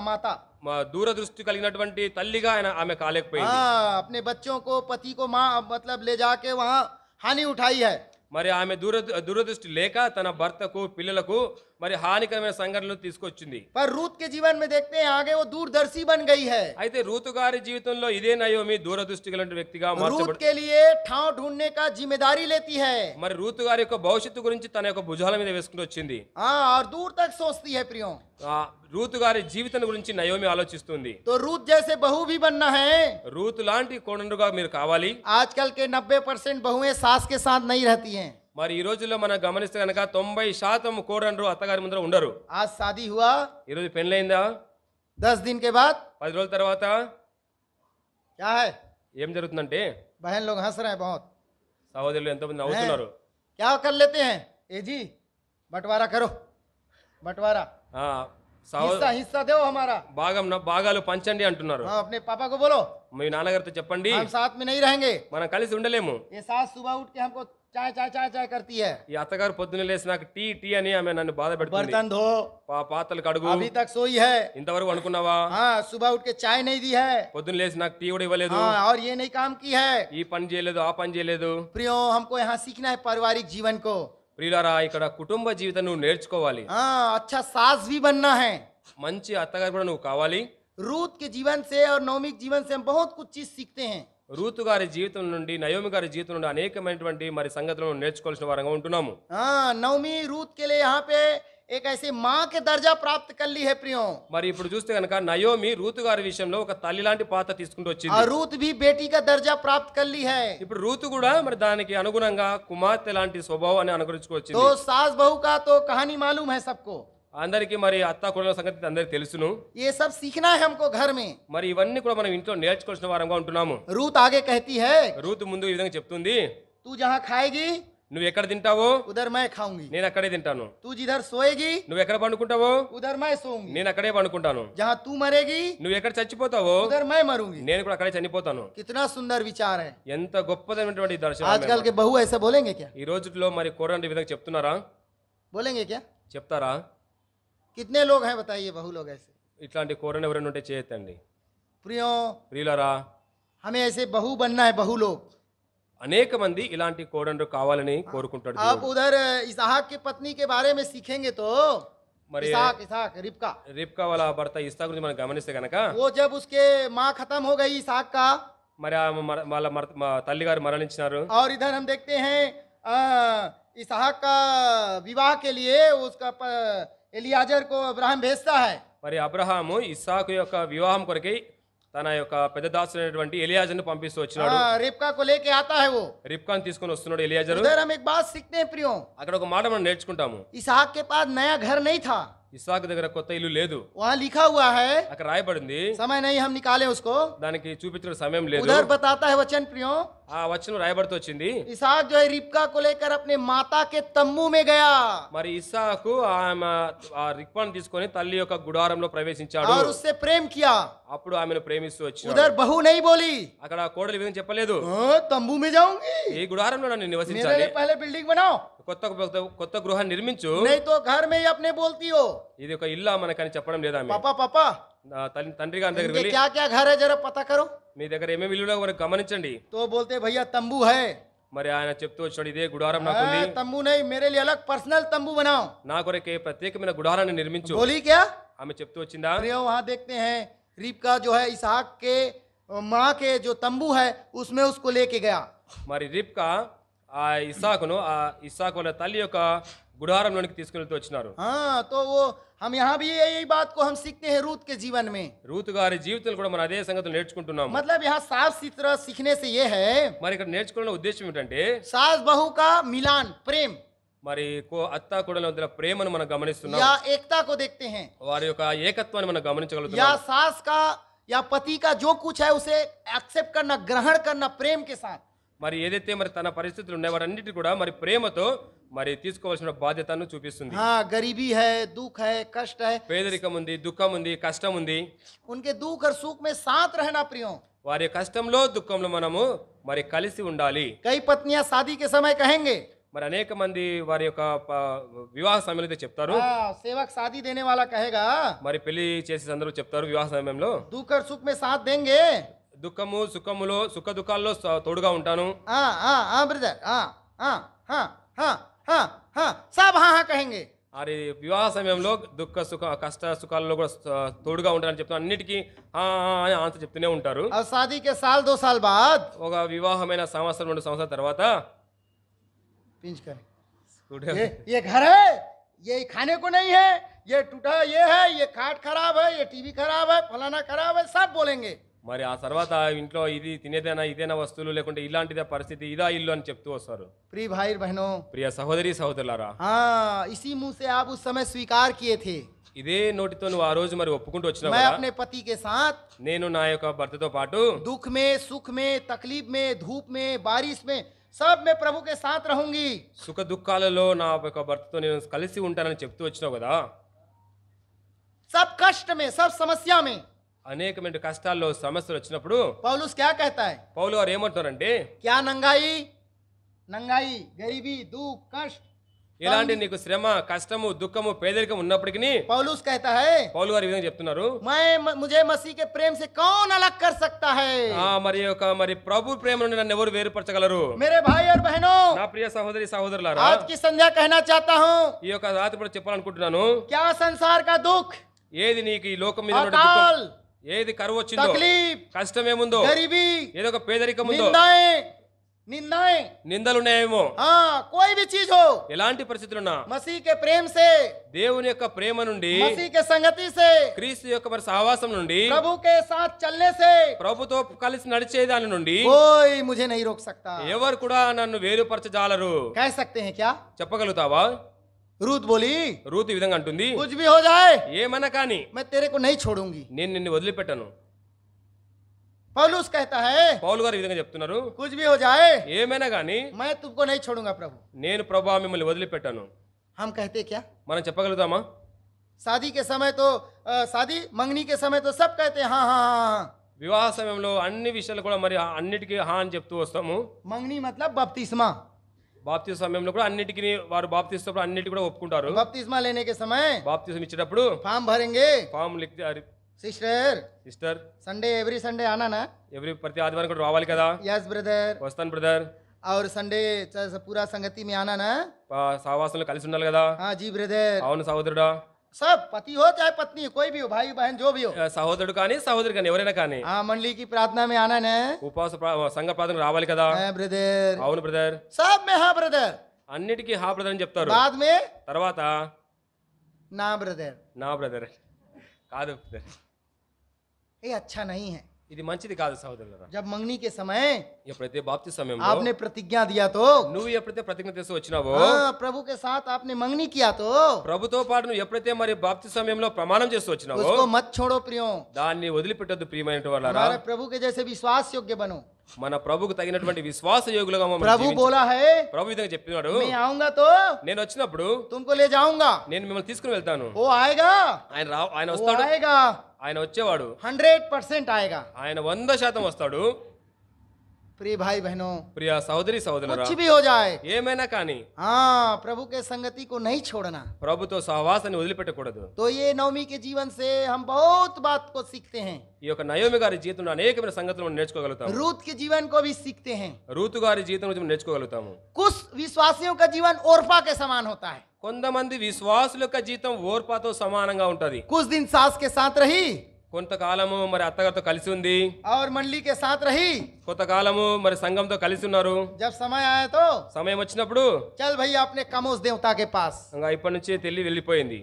माता
దూరదృష్టి కలిగినటువంటి తల్లిగా ఆమె కాలేకపోయింది.
अपने बच्चों को पति को माँ मतलब ले जाके वहाँ हानि उठाई है।
మరి ఆమె దూరదృష్టి లేక తన భర్తకు పిల్లలకు మరి హానికరమైన సంఘటనలు తీసుకొచ్చింది.
पर रूत के जीवन में देखते हैं आगे वो दूरदर्शी बन गई है।
అయితే రూతు గారి జీవితంలో ఇదే నయోమి దూరదృష్టి కలిగిన వ్యక్తిగా
रूत
మార్చబడి
के लिए ठाव ढूंढने का जिम्मेदारी लेती है।
మరి రూతు గారి యొక్క భవిష్యత్తు గురించి తన యొక్క భుజాల మీద వేసుకుని వచ్చింది.
और दूर तक सोचती है प्रियो।
రూతు గారి జీవితం గురించి నయోమి ఆలోచిస్తుంది.
तो रूत जैसे बहू भी बनना है।
రూతు లాంటి కోడలుగా మీరు కావాలి.
आजकल के 90% बहुएं सास के साथ नहीं रहती हैं।
మరి ఈ రోజుల్లో మనం గమనిస్తే కనుక 90% కోడళ్ళు అత్తగారి ముందర ఉండరు.
आज शादी हुआ,
ఈ రోజు పెళ్ళైందా
10 दिन के बाद
10 రోజుల తర్వాత
क्या है,
ఏం జరుగుతుందంటే
बहन लोग हंस रहे हैं बहुत।
సహోదరులు ఎంతమంది నవ్వుతున్నారు.
क्या कर लेते हैं, ए जी बंटवारा करो, बंटवारा हिस्सा दो हमारा।
భాగాలు పంచండి అంటున్నారు.
अपने पापा को बोलो,
మీ నాన్నగారితో చెప్పండి,
हम साथ में नहीं रहेंगे।
మనం కలిసి ఉండలేము.
ये सास सुबह उठ के हमको चाय चाय चाय चाय करती है।
ఈ అత్తగారు పొద్దున్న లేసి నాకు టీ టీ అని ఆమె నన్ను బాధ పెడుతుంది.
बर्तन धो,
పాత్రలు కడుగు,
अभी तक सोई है।
ఇంతవరకు అనుకున్నావా?
सुबह उठ के चाय नहीं दी है।
పొద్దున్న లేసి నాకు టీ కూడా ఇవ్వలేదు,
और ये नहीं काम की है।
ఈ పని చేయలేదు, ఆ పని చేయలేదు.
प्रियो हमको यहाँ सीखना है पारिवारिक जीवन को।
ప్రియులారా, ఇక్కడ కుటుంబ జీవితం నువ్వు నేర్చుకోవాలి.
अच्छा सास भी बनना है।
మంచి అత్తగారు కూడా నువ్వు కావాలి.
रूत के जीवन से और नवमी के जीवन से हम बहुत कुछ चीज सीखते हैं।
రూతు గారి జీవితం నుండి నయోమి గారి జీవితం నుండి అనేకమైనటువంటి మరి సంగతులను నేర్చుకోవాల్సిన వారంగా ఉంటున్నాము.
हाँ, नवमी रूत के लिए यहाँ पे एक ऐसे माँ के दर्जा प्राप्त कर ली है प्रियो,
మరి ఇప్పుడు చూస్తే కనుక నయోమి రూతు గారి విషయంలో ఒక తల్లి లాంటి పాత్ర తీసుకుంటూ వచ్చింది.
और रूत भी बेटी का दर्जा प्राप्त कर ली है।
ఇప్పుడు రూతు కూడా మరి దానికి అనుగుణంగా కుమార్తె లాంటి స్వభావాన్ని అనుకరించుకొచ్చింది.
तो सास बहू का तो कहानी मालूम है सबको,
అందరికీ మరి అత్త కోడల సంగతి అందరికి తెలుసును.
ये सब सीखना है हमको घर में।
మరి ఇవన్నీ కూడా మనం ఇంట్లో నేర్చుకోవాల్సిన వారంగా ఉంటున్నాము.
रूत आगे कहती है,
రూతు ముందు ఈ విధంగా చెప్తుంది,
तू जहाँ खाएगी
నువ్వు ఎక్కడ తింటావో
उधर मैं खाऊंगी,
నేను అక్కడే తింటాను.
तू जिधर सोएगी
నువ్వు ఎక్కడ పండుకుంటావో
उधर मैं सोऊंगी,
నేను అక్కడే పండుకుంటాను.
जहाँ तू मरेगी
నువ్వు ఎక్కడ చచ్చిపోతావో
उधर मैं मरूंगी।
నేను కూడా అక్కడే చనిపోతాను.
कितना सुंदर विचार है।
ఎంత గొప్పదైనటువంటి దర్శనం.
आजकल के बहू ऐसे बोलेंगे क्या?
ఈ రోజుల్లో మరి కోరండి విధంగా చెప్తున్నారా?
बोलेंगे क्या?
చెప్తారా?
कितने लोग हैं बताइए बहू लोग ऐसे?
ఇట్లాంటి కోరని ఎవరైనా ఉంటే చేయొద్దండి.
प्रियो,
ప్రియులారా,
हमें ऐसे बहू बनना है, बहू लोग।
అనేక మంది ఇలాంటి కోరండ్రు కావాలని కోరుకుంటాడు
आप
దేవుడు.
उधर इसहाक की पत्नी के बारे में सीखेंगे तो
మరి
इसहाक रिबका,
రిబ్కా వాళ్ళ భర్త ఇస్సాకు గురించి మనం గమనిస్తే గనక
वो जब उसके माँ खत्म हो गई इसहाक का,
మరి వాళ్ళ తల్లి గారు మరణించినారు.
और इधर हम देखते हैं इसहाक का विवाह के लिए उसका एलियाजर को अब्राहम भेजता है।
మరి అబ్రహాము ఇస్సాకు యొక్క వివాహం కొరకై తన యొక్క పెద్ద దాసుడైనటువంటి ఎలియాజర్ను పంపిస్తూ వచ్చినాడు.
रिबका को लेके आता है वो।
రిబ్కాను తీసుకొని వస్తున్నాడు ఎలియాజరు.
उधर हम एक बात सीखते हैं प्रियो,
అక్కడ ఒక మాట మనం నేర్చుకుంటాము.
इसहाक के पास नया घर नहीं था,
ఇస్సాకు దగ్గర కొత్త ఇల్లు లేదు.
वहाँ लिखा हुआ है,
అక్కడ రాయబడింది,
समय नहीं हम निकाले उसको,
దానికి చూపించిన సమయం లేదు.
उधर बताता है वचन प्रियो,
ఆ వచనం రాయబడుతూ వచ్చింది.
इसहाक जो है रिबका को लेकर अपने माता के तम्बू में गया,
మరి ఇస్సాకు ఆమె ఆ రిక్వాను తీసుకొని తల్లి యొక్క గుడారంలో ప్రవేశించాడు.
और उससे प्रेम किया।
అప్పుడు ఆమెను ప్రేమిస్తూ వచ్చాడు.
उधर बहू नहीं बोली,
అక్కడ కోడలి విధంగా చెప్పలేదు,
तम्बू में जाऊंगी,
ఈ గుడారంలో నన్ను
मेरे
నివసించాలి,
लिए पहले बिल्डिंग बनाओ,
కొత్త గృహాన్ని నిర్మించు,
नहीं तो घर में ही अपने बोलती हो
ఇది ఒక ఇల్లా మనకని చెప్పడం లేదా? ఆమె
पापा पापा
తండ్రి గారి దగ్గర
इनके
వెళ్ళి
क्या क्या घर है जरा पता करो,
మీ దగ్గర ఏమేమి ఇల్లు ఉన్నాయో గమనించండి.
तो बोलते भैया तंबू है।
మరి ఆయన చెప్తూ వచ్చాడు, ఇదే గుడారం నాకుంది,
तंबू नहीं, मेरे लिए अलग पर्सनल तंबू बनाओ।
నా కొరకే ప్రత్యేకమైన గుడారాన్ని నిర్మించు
बोली क्या?
ఆమె చెప్తూ వచ్చిందా?
प्रियो, वहां देखते हैं रिबका जो है इसहाक के माँ के जो तंबू है उसमें उसको लेके गया।
మరి రిబ్కా ఆ ఇస్సాకు వాళ్ళ తల్లి యొక్క గుడారంలోనికి తీసుకెళ్తూ వచ్చినారు.
हाँ, तो वो हम यहाँ भी यही बात को हम सीखते हैं रूत के जीवन में।
రూతు గారి జీవితంలో కూడా మనం అదే సంగతులు నేర్చుకుంటున్నాము.
मतलब यहाँ साफ सुथरा सीखने से ये है,
మరి ఇక్కడ నేర్చుకున్న ఉద్దేశం ఏంటంటే
सास बहू का मिलान, प्रेम
మరి అత్త కోడల మధ్య ప్రేమను మనం గమనిస్తున్నాం.
या एकता को देखते हैं,
వారి యొక్క ఏకత్వాన్ని మనం
या
గమనించగలుగుతున్నాం.
सास का या पति का जो कुछ है उसे एक्सेप्ट करना, ग्रहण करना प्रेम के साथ।
మరి ఏదైతే మరి తన పరిస్థితులు ఉన్నాయి వాటన్నిటి కూడా మరి ప్రేమతో మరి తీసుకోవాల్సిన బాధ్యతను చూపిస్తుంది.
हाँ, गरीबी है, दुख है, कष्ट है,
పేదరికం ఉంది, దుఃఖం ఉంది, కష్టం ఉంది.
उनके दुख और सुख में साथ रहना प्रियो।
వారి కష్టంలో దుఃఖంలో మనము మరి కలిసి ఉండాలి.
कई पत्नियां शादी के समय कहेंगे,
మరి అనేక మంది వారి యొక్క వివాహ సమయంలో అయితే చెప్తారు,
सेवक शादी देने वाला कहेगा
మరి పెళ్లి చేసే అందరూ చెప్తారు వివాహ సమయంలో
दुख और सुख में साथ देंगे।
దుఃఖము సుఖములో సుఖ దుఃఖాల్లో తోడుగా ఉంటాను.
हाँ हाँ हाँ ब्रदर, हाँ हाँ हाँ हाँ हाँ हाँ सब हाँ हाँ कहेंगे।
మరి వివాహ సమయంలో దుఃఖ సుఖ కష్ట సుఖాల్లో కూడా తోడుగా ఉంటారని చెప్తాను. అన్నిటికీ అని ఆన్సర్ చెప్తూనే ఉంటారు.
और शादी के साल 2 साल बाद
ఒక వివాహమైన సంవత్సరం 2 సంవత్సరాల తర్వాత
पिंच करें, ये घर है, ये खाने को नहीं है, ये टूटा, ये है, ये खाट खराब है, ये टीवी खराब है, फलाना खराब है, सब बोलेंगे।
మరి ఆ తర్వాత ఇంట్లో ఇది తినేదేనా, ఇదేనా వస్తువులు, లేకుంటే ఇలాంటిదే పరిస్థితి, ఇదా ఇల్లు అని చెప్తూ వస్తారు.
प्रिय भाई बहनों,
ప్రియ సహోదరి సహోదరులారా,
हाँ, इसी मुंह से आप उस समय स्वीकार किए थे,
ఇదే నోటితో నువ్వు ఆ రోజు మరి ఒప్పుకుంటూ వచ్చినావు
मैं
కదా,
अपने पति के साथ
నేను నా యొక్క భర్తతో పాటు
दुख में, सुख में, तकलीफ में, धूप में, बारिश में, सब में प्रभु के साथ रहूंगी।
సుఖ దుఃఖాలలో నా యొక్క భర్తతో నేను కలిసి ఉంటానని చెప్తూ వచ్చినావు కదా.
सब कष्ट में, सब समस्या में
అనేకమైన కష్టాల్లో సమస్యలు వచ్చినప్పుడు
पौलुस क्या कहता है?
పౌలు గారు ఏమంటున్నారంటే,
क्या नंगाई, नंगाई, गरीबी, दुख, कष्ट,
ఇలాంటి నీకు శ్రమ, కష్టము, దుఃఖము, పేదరికం ఉన్నప్పటికీ
पौलुस कहता है
పౌలు గారు ఈ విధంగా చెప్తున్నారు,
मुझे मसीह के प्रेम से कौन अलग कर सकता है?
మరి ప్రభు ప్రేమ నుండి నన్ను ఎవరు వేరుపరచగలరు?
मेरे भाई और बहनों,
నా ప్రియ సహోదరి సహోదరులారా,
आज की संध्या कहना चाहता हूँ,
ఈ యొక్క రాత్రి కూడా చెప్పాలనుకుంటున్నాను,
क्या संसार का दुख,
ఏది నీకు ఈ లోకం మీద ఉన్న
अकाल,
దుఃఖం, ఏది కరువు వచ్చిందో,
तकलीफ,
కష్టం ఏముందో,
गरीबी,
ఏదో ఒక పేదరికం ఉందో,
निंदाएं,
నిందలున్నాయేమో,
हाँ कोई भी चीज हो,
ఎలాంటి పరిస్థితులున్నా
मसीह के प्रेम से,
దేవుని యొక్క ప్రేమ నుండి,
मसीह के संगति से,
క్రీస్తు యొక్క మరి సహవాసం నుండి,
प्रभु के साथ चलने से
ప్రభుతో కలిసి నడిచే దాని నుండి
कोई मुझे नहीं रोक सकता।
ఎవరు కూడా నన్ను వేరుపరచజాలరు.
कह सकते हैं क्या?
చెప్పగలుగుతావా?
रूत बोली,
రూతు ఈ విధంగా అంటుంది,
कुछ भी हो जाए
ఏమన్నా కానీ
मैं तेरे को नहीं छोड़ूंगी।
నేను నిన్ను వదిలిపెట్టను.
पौलुस कहता है,
పౌలు గారు ఈ విధంగా చెప్తున్నారు,
कुछ भी हो जाए
ఏమైనా కానీ
मैं तुमको नहीं छोड़ूंगा प्रभु।
నేను ప్రభువా మిమ్మల్ని వదిలిపెట్టను.
हम कहते क्या?
మనం చెప్పగలుగుతామా?
शादी के समय तो शादी मंगनी के समय तो सब कहते हैं हाँ हाँ हाँ हाँ।
వివాహ సమయంలో అన్ని విషయాలు కూడా మరి అన్నిటికీ హా అని చెప్తూ వస్తాము.
मंगनी मतलब बपतिस्मा।
బాప్తిజం సమయంలో కూడా అన్నిటికీ వారు బాప్తిస్తున్నప్పుడు అన్నిటి కూడా ఒప్పుకుంటారు.
बपतिस्मा लेने के समय
బాప్తిజం ఇచ్చేటప్పుడు
फॉर्म भरेंगे।
ఫామ్ లిఖితే,
sister
sister
Sunday every Sunday आना ना?
ప్రతి ఆదివారం కూడా రావాలి కదా.
Yes brother.
వస్తాను బ్రదర్.
और संडे पूरा संगति में आना ना?
సహవాసంలో కలిసి ఉండాలి కదా.
हाँ जी ब्रदर।
అవును సహోదరుడా.
सब पति हो चाहे पत्नी, कोई भी हो, भाई बहन जो भी हो।
సహోదరుడు కానీ సహోదరి కానీ ఎవరైనా కానీ
हाँ मंडली की प्रार्थना में आना ना?
ఉపవాస సంఘ ప్రార్థన రావాలి కదా.
हाँ ब्रदर।
అవును బ్రదర్.
सब में हाँ ब्रदर।
అన్నిటికీ హా బ్రదర్ అని చెప్తారు.
बाद में
తర్వాత
ना ब्रदर।
నా బ్రదర్ కాదు బ్రదర్,
ये अच्छा नहीं है।
ఇది మంచిది కాదు సహోదరులారా.
जब मंगनी के समय
ఎప్పుడైతే బాప్తి సమయంలో
आपने प्रतिज्ञा दिया तो,
నువ్వు ఎప్పుడైతే ప్రతిజ్ఞ చేసి వచ్చినావో,
हाँ प्रभु के साथ आपने मंगनी किया तो
ప్రభుతో పాటు నువ్వు ఎప్పుడైతే మరి బాప్తి సమయంలో ప్రమాణం చేస్తూ వచ్చినావో
उसको मत छोड़ो प्रियो।
దాన్ని వదిలిపెట్టొద్దు ప్రియమైన వాళ్ళారా.
हमारे प्रभु के जैसे विश्वास योग्य बनो।
మన ప్రభుకు తగినటువంటి విశ్వాస యోగులుగా మనం
प्रभु
జీవించాలి.
बोला है,
ప్రభు ఈ విధంగా చెప్పినాడు,
मैं आऊंगा तो
నేను వచ్చినప్పుడు
तुमको ले जाऊंगा।
నేను మిమ్మల్ని తీసుకుని వెళ్తాను.
वो आएगा,
ఆయన
वो
వస్తాడు,
आएगा,
ఆయన వచ్చేవాడు,
100% आएगा।
ఆయన 100% వస్తాడు.
प्रिय भाई बहनों,
ప్రియ సహోదరి సహోదరులారా,
कुछ भी हो जाए,
ఏమైనా కానీ
हाँ प्रभु के संगति को नहीं छोड़ना।
ప్రభుతో సహవాసాన్ని వదిలిపెట్టకూడదు.
तो ये नवमी के जीवन से हम बहुत बात को सीखते हैं।
ఈ యొక్క నయోమి గారి జీవితంలో అనేకమైన సంగతులు మనం నేర్చుకోగలుగుతాము.
रूत के जीवन को भी सीखते हैं।
రూతు గారి జీవితం నుంచి మనం నేర్చుకోగలుగుతాము.
कुछ विश्वासियों का जीवन ओरफा के समान होता है।
కొంతమంది విశ్వాసుల యొక్క జీవితం ఓర్పాతో సమానంగా ఉంటది.
कुछ दिन सास के साथ रही
కొంతకాలము మరి అత్తగారితో కలిసి ఉంది,
और मंडली के साथ रही।
కొంతకాలము మరి సంఘంతో కలిసి ఉన్నారు.
जब समय आया तो
సమయం వచ్చినప్పుడు
चल भैया अपने कमोस देवता के पास।
ఇంకా ఇప్పటి నుంచి తెల్లి వెళ్ళిపోయింది.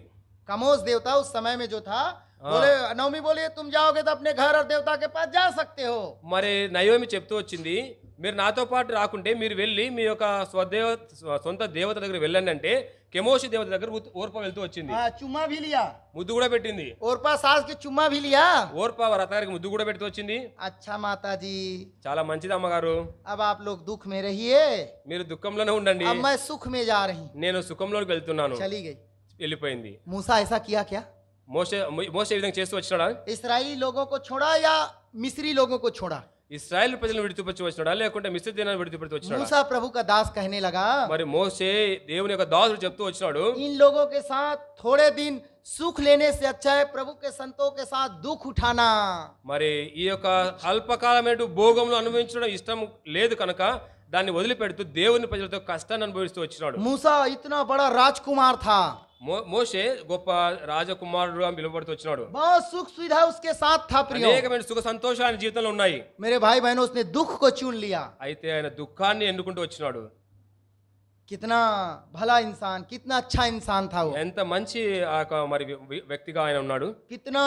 कमोस देवता उस समय में जो था, बोले नवमी बोले तुम जाओगे तो अपने घर और देवता के पास जा सकते हो।
మరి నయోమి చెప్తూ వచ్చింది, మీరు నాతో పాటు రాకుంటే మీరు వెళ్ళి మీ యొక్క సొంత దేవత దగ్గర వెళ్ళండి అంటే కెమోషి దేవత దగ్గర ఓర్ప వెళ్తూ వచ్చింది.
हाँ, चुम्मा भी लिया।
ముద్దు కూడా పెట్టింది.
ओरपा सास के चुम्मा भी लिया।
ఓర్ప వారి అత్తగారికి ముద్దు కూడా పెడుతూ వచ్చింది.
अच्छा माता जी,
చాలా మంచిది అమ్మగారు,
अब आप लोग दुख में रहिए,
మీరు దుఃఖంలోనే ఉండండి,
अब मैं सुख में जा रही।
నేను సుఖంలోకి వెళ్తున్నాను.
चली गई।
వెళ్ళిపోయింది.
मूसा ऐसा किया क्या?
మోషే ఈ విధంగా చేస్తూ వచ్చినాడా?
इसराइली लोगों को छोड़ा या मिस्री लोगों को छोड़ा?
ఇశ్రాయేల్ ప్రజలను విడిచిపెట్టి వచ్చినాడా లేకుంటే మిస్ర్ దేశాన్ని విడిచిపెట్టి వచ్చినాడా?
मूसा प्रभु का दास कहने लगा,
మరి మోషే దేవుని యొక్క దాసుడు చెప్తూ వచ్చినాడు,
इन लोगों के साथ थोड़े दिन सुख लेने से अच्छा है प्रभु के संतों के साथ दुख उठाना।
మరి ఈ యొక్క అల్పకాలమైన భోగంలో అనుభవించడం ఇష్టం లేదు కనుక దాన్ని వదిలిపెడుతూ దేవుని ప్రజలతో కష్టాన్ని అనుభవిస్తూ వచ్చినాడు.
मूसा इतना बड़ा राजकुमार था,
మోషే గొప్ప రాజకుమారుడుగా పిలువబడుతూ వచ్చినాడు.
बहुत सुख सुविधा उसके साथ था प्रियो।
అనేకమైన సుఖ సంతోషాలు ఆయన జీవితంలో ఉన్నాయి.
मेरे भाई बहनों, उसने दुख को चुन लिया।
అయితే ఆయన దుఃఖాన్ని ఎన్నుకుంటూ వచ్చినాడు.
कितना भला इंसान, कितना अच्छा इंसान था वो,
ఎంత మంచి ఆ యొక్క మరి వ్యక్తిగా ఆయన ఉన్నాడు.
कितना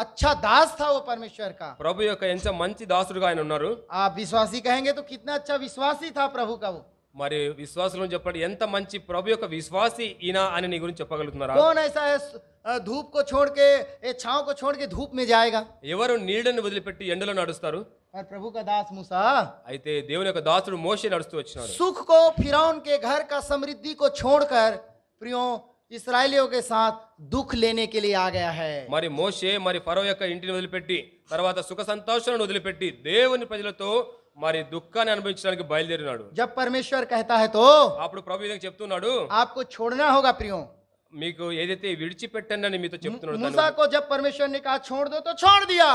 अच्छा दास था वो परमेश्वर का।
ప్రభు యొక్క ఎంత మంచి దాసుడుగా ఆయన ఉన్నారు.
आप विश्वासी कहेंगे तो कितना अच्छा विश्वासी था प्रभु का वो।
మరి విశ్వాసులను చెప్పండి, ఎంత మంచి ప్రభు యొక్క విశ్వాసి ఈయన అని నీ గురించి చెప్పగలుగుతున్నారా?
कौन ऐसा है धूप को छोड़ के, छांव को छोड़ के धूप में जाएगा?
ఎవరు నీడని వదిలిపెట్టి ఎండలో నడుస్తారు?
और प्रभु का दास मूसा
అయితే దేవుని యొక్క దాసుడు మోషే నడుస్తూ వచ్చినాడు.
सुख को, फिरौन के घर का समृद्धि को छोड़कर प्रियो इस्राएलियों के साथ दुख लेने के लिए आ गया है।
మరి మోషే మరి ఫరో యొక్క ఇంటిని వదిలిపెట్టి తర్వాత సుఖ సంతోషాలను వదిలిపెట్టి దేవుని ప్రజలతో మరి దుఃఖాన్ని అనుభవించడానికి బయలుదేరినాడు.
जब परमेश्वर कहता है तो
అప్పుడు ప్రభు ఈ విధంగా చెప్తున్నాడు,
आपको छोड़ना होगा प्रियो।
మీకు ఏదైతే విడిచిపెట్టండి అని మీతో చెప్తున్నాడు దాన్ని
मूसा को जब परमेश्वर ने कहा छोड़ दो तो छोड़ दिया।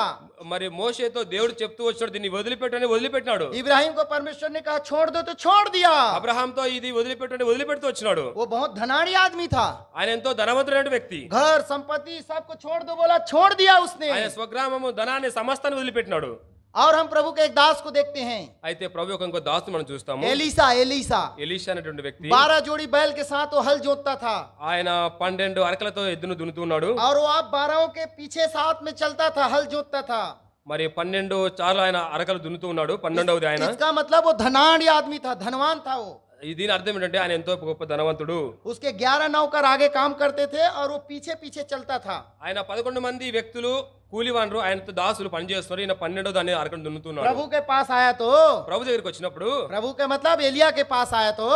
మరి మోషేతో దేవుడు చెప్తూ వచ్చాడు దీన్ని వదిలిపెట్టని వదిలిపెట్టినాడు
इब्राहिम को परमेश्वर ने कहा छोड़ दो तो छोड़ दिया।
అబ్రహాంతో ఇది వదిలిపెట్టని వదిలిపెడుతూ వచ్చినాడు
वो बहुत धनाढ़ी आदमी था,
ఆయన ఎంతో ధనవంతుడైన వ్యక్తి
घर संपत्ति सबको छोड़ दो बोला, छोड़ दिया उसने।
ఆయన స్వగ్రామము ధనాన్ని సమస్తాన్ని వదిలిపెట్టినాడు
और हम प्रभु के एक दास को देखते हैं,
అయితే ప్రభు యొక్క ఇంకో దాసు మనం చూస్తాము
एलीसा। एलीसा
ఎలీషా అనేటువంటి వ్యక్తి
12 जोड़ी बैल के साथ वो हल जोतता था,
ఆయన 12 అరకలతో ఎద్దును దున్నుతున్నాడు
और वो आप 12 के पीछे साथ में चलता था, हल जोतता था।
మరి 12 చార్లు ఆయన అరకలు దున్నుతూ ఉన్నాడు 12వది ఆయన
इसका मतलब वो धनाढ़ी आदमी था, धनवान था वो।
దీని అర్థం ఏంటంటే ఆయన ఎంతో గొప్ప ధనవంతుడు
उसके 11 नौकर आगे काम करते थे और वो पीछे पीछे चलता था।
ఆయన 11 మంది వ్యక్తులు కూలివాన్రు ఆయనతో దాసులు పనిచేస్తున్నారు ఈయన 12వ దాన్ని అరకను దున్నుతున్నాడు
प्रभु के पास आया तो,
ప్రభు దగ్గరికి వచ్చినప్పుడు
प्रभु के मतलब एलिया के पास आया तो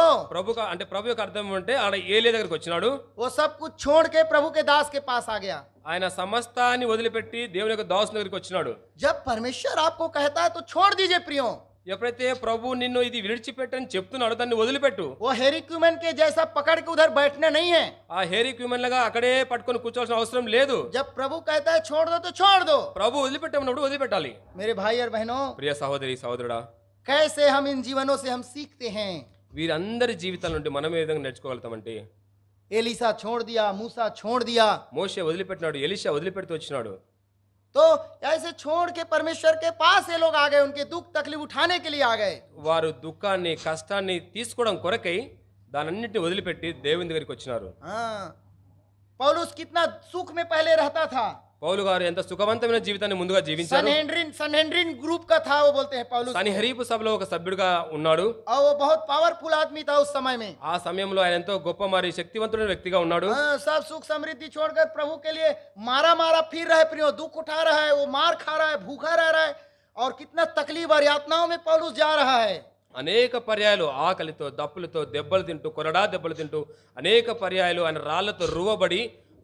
అంటే ప్రభు యొక్క అర్థం అంటే ఆడ ఏలియా దగ్గరికి వచ్చినాడు
वो सब कुछ छोड़ के प्रभु के दास के पास आ गया।
ఆయన సమస్తాన్ని వదిలిపెట్టి దేవుని యొక్క దాసు దగ్గరికి వచ్చినాడు
जब परमेश्वर आपको कहता है तो छोड़ दीजिए प्रियो।
ఎప్పుడైతే ప్రభు నిన్ను ఇది విడిచిపెట్టని చెప్తున్నాడు దాన్ని వదిలిపెట్టు
वो हेरी क्यूमन के जैसा पकड़ के उधर बैठना नहीं है।
ఆ హేరీ క్యూమన్ లాగా అక్కడే పట్టుకొని కూర్చోవాల్సిన అవసరం లేదు
जब प्रभु कहता है छोड़ दो तो छोड़ दो।
ప్రభు వదిలిపెట్టమన్నప్పుడు వదిలిపెట్టాలి
मेरे भाई और बहनों,
ప్రియ సహోదరి సహోదరుడా
कैसे हम इन जीवनों से हम सीखते हैं।
వీరందరి జీవితాల నుండి మనం ఏ విధంగా నేర్చుకోగలుగుతామంటే
एलीसा छोड़ दिया, मूसा छोड़ दिया,
మోషే వదిలిపెట్టినాడు ఎలీషా వదిలిపెడుతూ వచ్చినాడు
तो ऐसे छोड़ के परमेश्वर के पास ये लोग आ गए, उनके दुख तकलीफ उठाने के लिए आ गए।
వారు దుఃఖాన్ని కష్టాన్ని తీసుకోవడం కొరకై దానన్నిటిని వదిలిపెట్టి దేవుని దగ్గరికి వచ్చినారు
हाँ, पौलुस कितना सुख में पहले रहता था।
పౌలు గారు ఎంత సుఖవంతమైన జీవితాన్ని ముందుగా జీవించారు
सनहेंड्रिन ग्रुप का था, वो बोलते हैं पौलुस।
సన్హెరీపు సభలో ఒక సభ్యుడిగా ఉన్నాడు
और वो बहुत पावरफुल आदमी था उस समय में।
ఆ సమయంలో ఆయన ఎంతో గొప్ప మరి శక్తివంతుడైన వ్యక్తిగా ఉన్నాడు
हाँ, सब सुख समृद्धि छोड़कर प्रभु के लिए मारा मारा फिर रहा है प्रियो, दुख उठा रहा है, वो मार खा रहा है, भूखा रह रहा है, और कितना तकलीफ और यातनाओं में पौलुस जा रहा है।
అనేక పర్యాయాలు ఆకలితో దప్పులతో దెబ్బలు తింటూ కొరడా దెబ్బలు తింటూ అనేక పర్యాయాలు ఆయన రాళ్లతో రువ్వబడి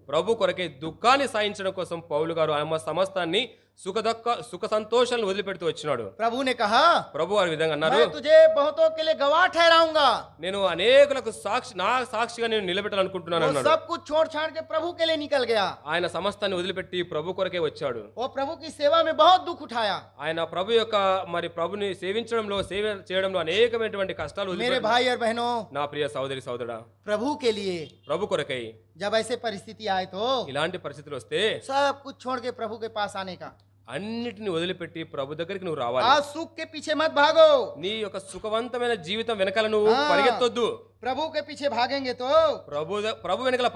ప్రభు కొరకే దుఃఖాన్ని సాయించడం కోసం పౌలు గారు ఆయన సమస్తాన్ని సుఖ సంతోషాలను వదిలిపెడుతూ వచ్చినాడు
प्रभु ने कहा,
ప్రభు వారి విధంగా అన్నారు
मैं तुझे बहुतों के लिए गवाह ठहराऊंगा।
నేను అనేకులకు నా సాక్షిగా నేను నిలబెట్టాలనుకుంటున్నాను
वो
అన్నాడు
सब कुछ छोड़ छाड़ के प्रभु के लिए निकल गया।
ఆయన సమస్తాన్ని వదిలిపెట్టి ప్రభు కొరకే వచ్చాడు
वो प्रभु की सेवा में बहुत दुख उठाया।
ఆయన ప్రభు యొక్క మరి ప్రభుని సేవించడంలో సేవ చేయడంలో అనేకమైనటువంటి కష్టాలు
मेरे
వదిలిపెట్టాడు.
भाई और बहनों,
నా ప్రియ సహోదరి సహోదరుడా
प्रभु के लिए
ప్రభు కొరకై
जब ऐसे परिस्थिति आए तो
ఇలాంటి పరిస్థితులు వస్తే
सब कुछ छोड़ के प्रभु के पास आने का।
అన్నిటిని వదిలిపెట్టి ప్రభు దగ్గరికి నువ్వు రావాలి
आज सुख के पीछे मत भागो,
నీ యొక్క సుఖవంతమైన జీవితం వెనకాల నువ్వు పరిగెత్తొద్దు
प्रभु के पीछे भागेंगे तो
ప్రభు వెనకాల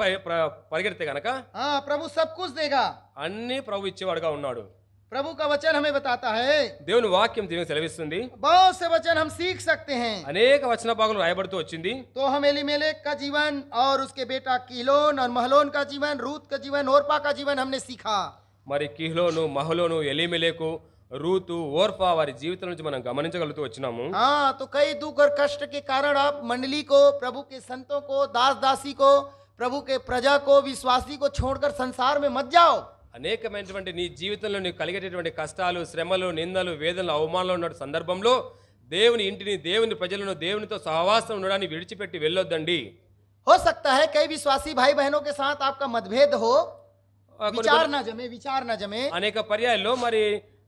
పరిగెడితే గనక
हाँ, प्रभु सब कुछ देगा।
అన్ని ప్రభు ఇచ్చేవాడుగా ఉన్నాడు
प्रभु का वचन हमें बताता है,
దేవుని వాక్యం దీనికి సెలవిస్తుంది
बहुत से वचन हम सीख सकते हैं।
అనేక వచన భాగంలో రాయబడుతూ వచ్చింది
तो हम एलीमेलेक का जीवन और उसके बेटा किलोन और महलोन का जीवन, रूत का जीवन, ओरपा का जीवन हमने सीखा।
మరి కిహ్లోను మహలోను ఎలీమెలెకు రూతు ఓర్ఫా వారి జీవితం నుంచి మనం గమనించగలుగుతూ వచ్చినాము
हाँ, तो कई दुख और कष्ट के कारण आप मंडली को, प्रभु के संतों को, दास दासी को, प्रभु के प्रजा को, विश्वासी को छोड़कर संसार में मत जाओ।
అనేకమైనటువంటి నీ జీవితంలో నీకు కలిగేటటువంటి కష్టాలు శ్రమలు నిందలు వేదనలు అవమానాలు ఉన్న సందర్భంలో దేవుని ఇంటిని దేవుని ప్రజలను దేవునితో సహవాసం ఉండడాన్ని విడిచిపెట్టి వెళ్ళొద్దండి
हो सकता है कई विश्वासी भाई बहनों के साथ आपका मतभेद हो, विचार न जमे।
అనేక పర్యాయాల్లో మరి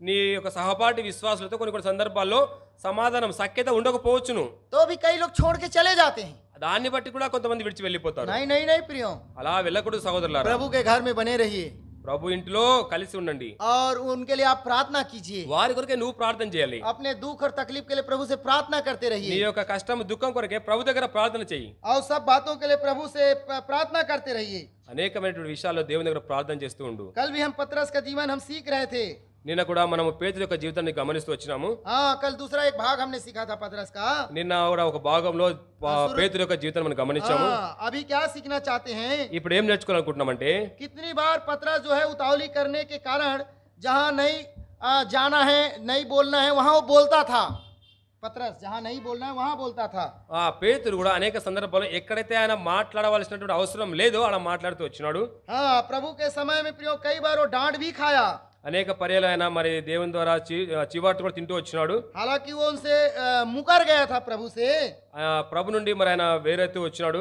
నీ యొక్క సహపాఠి విశ్వాసులతో కొన్ని సందర్భాల్లో సమాధానం సఖ్యత ఉండకపోవచ్చును
तो भी कई लोग छोड़ के चले जाते हैं।
దాన్ని బట్టి కూడా కొంతమంది విడిచి వెళ్ళిపోతారు
नहीं नहीं नहीं प्रियो,
అలా వెళ్ళకూడదు సహోదరులారా
प्रभु के घर में बने रहिए
ప్రభు ఇంట్లో కలిసి ఉండండి
और उनके लिए आप प्रार्थना कीजिए।
వారి కొరకే నువ్వు ప్రార్థన చేయాలి
अपने दुख और तकलीफ के लिए प्रभु से प्रार्थना करते
నీ
रहिए
యొక్క కష్టం దుఃఖం కొరకే ప్రభు దగ్గర ప్రార్థన చెయ్యి
और सब बातों के लिए प्रभु से प्रार्थना करते रहिए।
అనేకమైనటువంటి విషయాల్లో దేవుని దగ్గర ప్రార్థన చేస్తూ ఉండు
कल भी हम पतरस का जीवन हम सीख रहे थे।
నిన్న కూడా మనము పేతురు యొక్క జీవితాన్ని గమనిస్తూ వచ్చినాము
हाँ, कल दूसरा एक भाग हमने सीखा था पतरस का।
నిన్న కూడా ఒక భాగంలో పేతురు యొక్క జీవితాన్ని మనం గమనించాము
हाँ, अभी क्या सीखना चाहते हैं?
ఇప్పుడు ఏం నేర్చుకోవాలనుకుంటున్నామంటే
कितनी बार पतरस जो है उतावली करने के कारण जहाँ नहीं जाना है, नहीं बोलना है, वहां वो बोलता था। पतरस जहाँ नहीं बोलना है वहां बोलता था।
ఆ పేతురు కూడా అనేక సందర్భాల్లో ఎక్కడైతే ఆయన మాట్లాడవలసినటువంటి అవసరం లేదో అలా మాట్లాడుతూ వచ్చినాడు
हाँ, प्रभु के समय में प्रियो कई बार वो डांट भी खाया।
అనేక పర్యాలు ఆయన మరి దేవుని ద్వారా చివాట్లు కూడా తింటూ వచ్చినాడు
हालांकि वो उनसे मुकर गया था प्रभु से,
ప్రభు నుండి మరి ఆయన వేరైతే వచ్చినాడు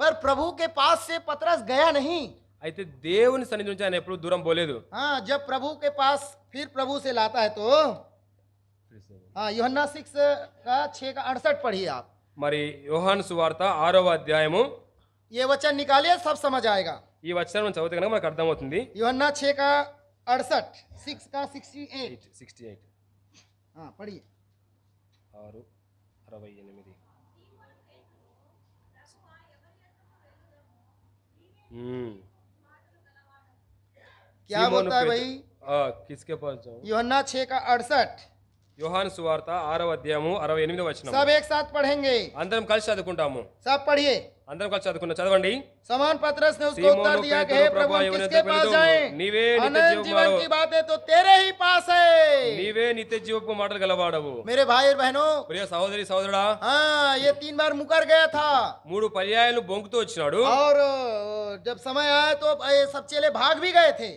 पर प्रभु के पास से पतरस गया नहीं।
అయితే దేవుని సన్నిధి నుంచి ఆయన ఎప్పుడు దూరం పోలేదు.
हाँ, जब प्रभु के पास फिर प्रभु से लाता है तो हाँ, यूहन्ना 6 का 6 का 68 पढ़िए आप।
మరి యోహాను సువార్త 6వ అధ్యాయము
ये वचन निकालिए, सब समझ आएगा।
ఈ వచనం చదివితే కనుక మనకు అర్థమవుతుంది.
यूहन्ना 6 का 68, 6 का 68।
68
हाँ, पढ़िए।
6:68
क्या बोलता है भाई?
किसके पास जाऊं?
यूहन्ना 6 का 68।
యోహాను సువార్త 6వ అధ్యాయము 68వ వచనం.
सब एक साथ पढ़ेंगे।
అందరం కలిసి చదువుకుంటాము.
सब पढ़िए।
అందరం కలిసి చదవండి.
समान पतरस ने उसको
सीमोन
उत्तर दिया कि हे
पेतरो,
प्रभु, हम
प्रभु,
किसके पास
नित्य
जाएं?
नीवे नित्य
अनंत
जीव
जीवन
वालो।
की बातें तो तेरे ही पास है।
నీవే నిత్య జీవపు మాటలు గలవాడవు.
मेरे भाई और बहनों,
ప్రియ సహోదరి సహోదరుడా,
हाँ, ये 3 बार मुकर गया था
3 పర్యాయాలు బొంకుతూ వచ్చినాడు.
और जब समय आया तो ये सब चेले भाग भी गए थे।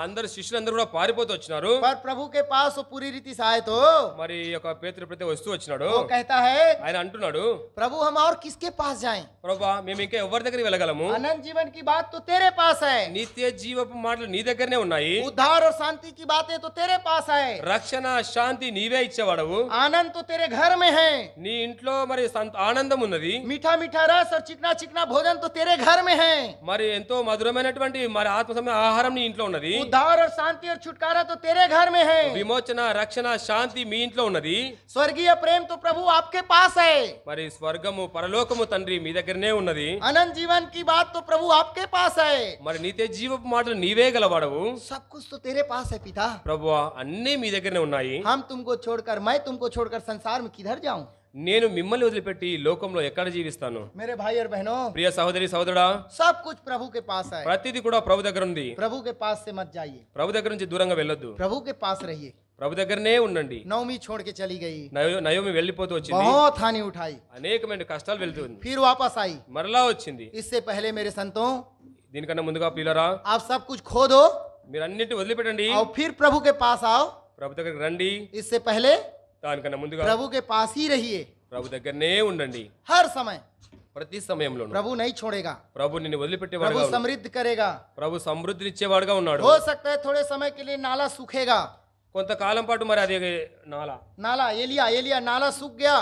అందరు శిష్యులందరూ కూడా పారిపోతూ వచ్చినారు.
पर प्रभु के पास वो पूरी रीति से आए तो
మరి ఈ యొక్క పేతురు ప్రతి వస్తూ వచ్చినాడు.
वो कहता है,
ఆయన అంటున్నాడు,
प्रभु हम और किसके पास जाएं?
ప్రభువా మేము ఇంకా ఎవరి దగ్గరికి వెళ్ళగలము?
अनंत जीवन की बात तो तेरे पास है।
నిత్య జీవపు మాటలు నీ దగ్గరనే ఉన్నాయి.
उद्धार और शांति की बातें तो तेरे पास है।
రక్షణ శాంతి నీవే ఇచ్చేవాడవు.
आनंद तो तेरे घर में है।
నీ ఇంట్లో మరి ఆనందం ఉన్నది.
मीठा मीठा रस और चिकना चिकना भोजन तो तेरे घर में है।
మరి ఎంతో మధురమైనటువంటి మరి ఆత్మ సంబంధ ఆహారం నీ ఇంట్లో ఉన్నది.
उद्धार और शांति और छुटकारा तो तेरे घर में है।
విమోచన రక్షణ శాంతి మీ ఇంట్లో ఉన్నది.
स्वर्गीय प्रेम तो प्रभु आपके पास है।
మరి స్వర్గము పరలోకము తండ్రి మీ దగ్గరనే ఉన్నది.
अनंत जीवन की बात तो प्रभु आपके पास है।
మరి నిత్య జీవపు మాటలు నీవే గలవాడవు.
सब कुछ तो तेरे पास है पिता।
ప్రభువా అన్నీ మీ దగ్గరనే ఉన్నాయి.
हम तुमको छोड़कर, मैं तुमको छोड़कर संसार में किधर जाऊं?
నేను మిమ్మల్ని వదిలిపెట్టి లోకంలో ఎక్కడ జీవిస్తాను?
मेरे भाई और बहनों,
ప్రియ సహోదరి సహోదరుడా,
सब कुछ प्रभु के पास है।
ప్రతిదీ కూడా ప్రభు దగ్గర ఉంది.
प्रभु के पास से मत जाइए,
ప్రభు దగ్గర నుంచి దూరంగా వెళ్ళొద్దు.
प्रभु के पास रहिए।
ప్రభు దగ్గరనే ఉండండి.
नवमी छोड़ के चली गई,
నయోమి వెళ్ళిపోతూ వచ్చింది.
बहुत हानि उठाई,
అనేకమైన కష్టాలు వెళ్తుంది.
फिर वापस आई।
మరలా వచ్చింది.
इससे पहले मेरे संतों,
దీనికన్నా ముందుగా ప్రియులారా,
आप सब कुछ खो दो
మీరు అన్నిటిని వదిలిపెట్టండి.
और फिर प्रभु के पास आओ।
ప్రభు దగ్గరికి రండి.
इससे पहले
దానికన్నా ముందుగా
प्रभु के पास ही रहिए।
ప్రభు దగ్గరనే ఉండండి.
हर समय
ప్రతి సమయంలో
प्रभु नहीं छोड़ेगा।
ప్రభు నిన్ను వదిలిపెట్టేవాడుగా
प्रभु
ఉన్నాడు.
समृद्ध करेगा।
ప్రభు సమృద్ధినిచ్చేవాడుగా ఉన్నాడు.
हो सकता है थोड़े समय के लिए नाला सूखेगा।
కొంతకాలం పాటు మరి అదే
नाला एलिया नाला सूख गया।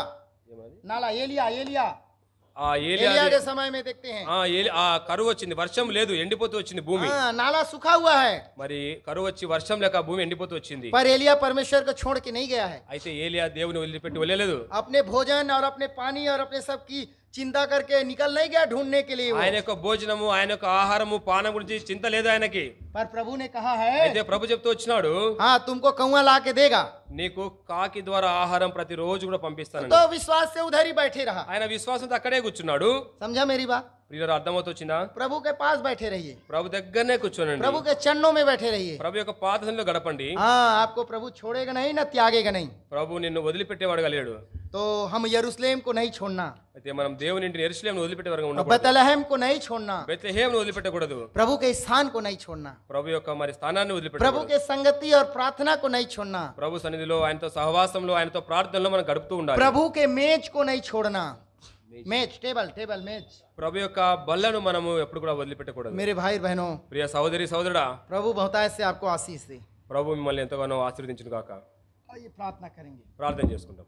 नाला एलिया
ఆ ఏలియా
एलिया के समय में देखते हैं,
ఆ కరువు వచ్చింది, వర్షం లేదు, ఎండిపోతూ వచ్చింది భూమి.
हाँ, नाला सूखा हुआ है।
మరి కరువు వచ్చి వర్షం లేక భూమి ఎండిపోతూ వచ్చింది.
पर एलिया परमेश्वर को छोड़ के नहीं गया है।
అయితే ఏలియా దేవుని వదిలిపెట్టి వెళ్ళలేదు.
अपने भोजन और अपने पानी और अपने सब की चिंता करके निकल नहीं गया ढूंढने के लिए वो।
ఆయన యొక్క భోజనము, ఆయన యొక్క ఆహారము, పానం గురించి చింత లేదు ఆయనకి.
पर प्रभु ने कहा है,
అయితే ప్రభు చెప్తూ వచ్చినాడు,
हाँ, तुमको कौआ ला के देगा।
నీకు కాకి ద్వారా ఆహారం ప్రతిరోజు కూడా పంపిస్తాను.
तो विश्वास से उधर ही बैठे रहा।
ఆయన విశ్వాసంతో అక్కడే కూర్చున్నాడు.
समझा मेरी बात?
ప్రియులారా, అర్థమవుతూ వచ్చిందా?
प्रभु के पास बैठे रहिए,
ప్రభు దగ్గరనే కూర్చోనండి.
प्रभु के चरणों में बैठे रहिए।
ప్రభు యొక్క పాదశంలో గడపండి.
हाँ, आपको प्रभु छोड़ेगा नहीं ना त्यागेगा नहीं।
ప్రభు నిన్ను వదిలిపెట్టేవాడుగా లేడు.
तो हम यरूशलेम को नहीं छोड़ना,
అయితే మనం దేవుని ఇంటిని యెరూషలేమును వదిలిపెట్టేవారుగా ఉండకూడదు.
बतलहम को नहीं छोड़ना,
బెత్లెహేమును వదిలిపెట్టకూడదు.
प्रभु के स्थान को नहीं छोड़ना,
ప్రభు యొక్క మరి స్థానాన్ని
प्रभु
వదిలిపెట్టకూడదు.
के संगति और प्रार्थना को नहीं छोड़ना,
ప్రభు సన్నిధిలో ఆయనతో సహవాసంలో ఆయనతో ప్రార్థనలో మనం గడుపుతూ ఉండాలి.
प्रभु के मेज को नहीं छोड़ना। मेज, टेबल मेज।
ప్రభు యొక్క బల్లను మనము ఎప్పుడు కూడా వదిలిపెట్టకూడదు.
मेरे भाई बहनों,
ప్రియ సహోదరి సహోదరుడా,
प्रभु बहुतायत से आपको आशीष दे।
ప్రభు మిమ్మల్ని ఎంతగానో ఆశీర్వదించును గాక.
आइए प्रार्थना करेंगे।
ప్రార్థన చేసుకుందాం.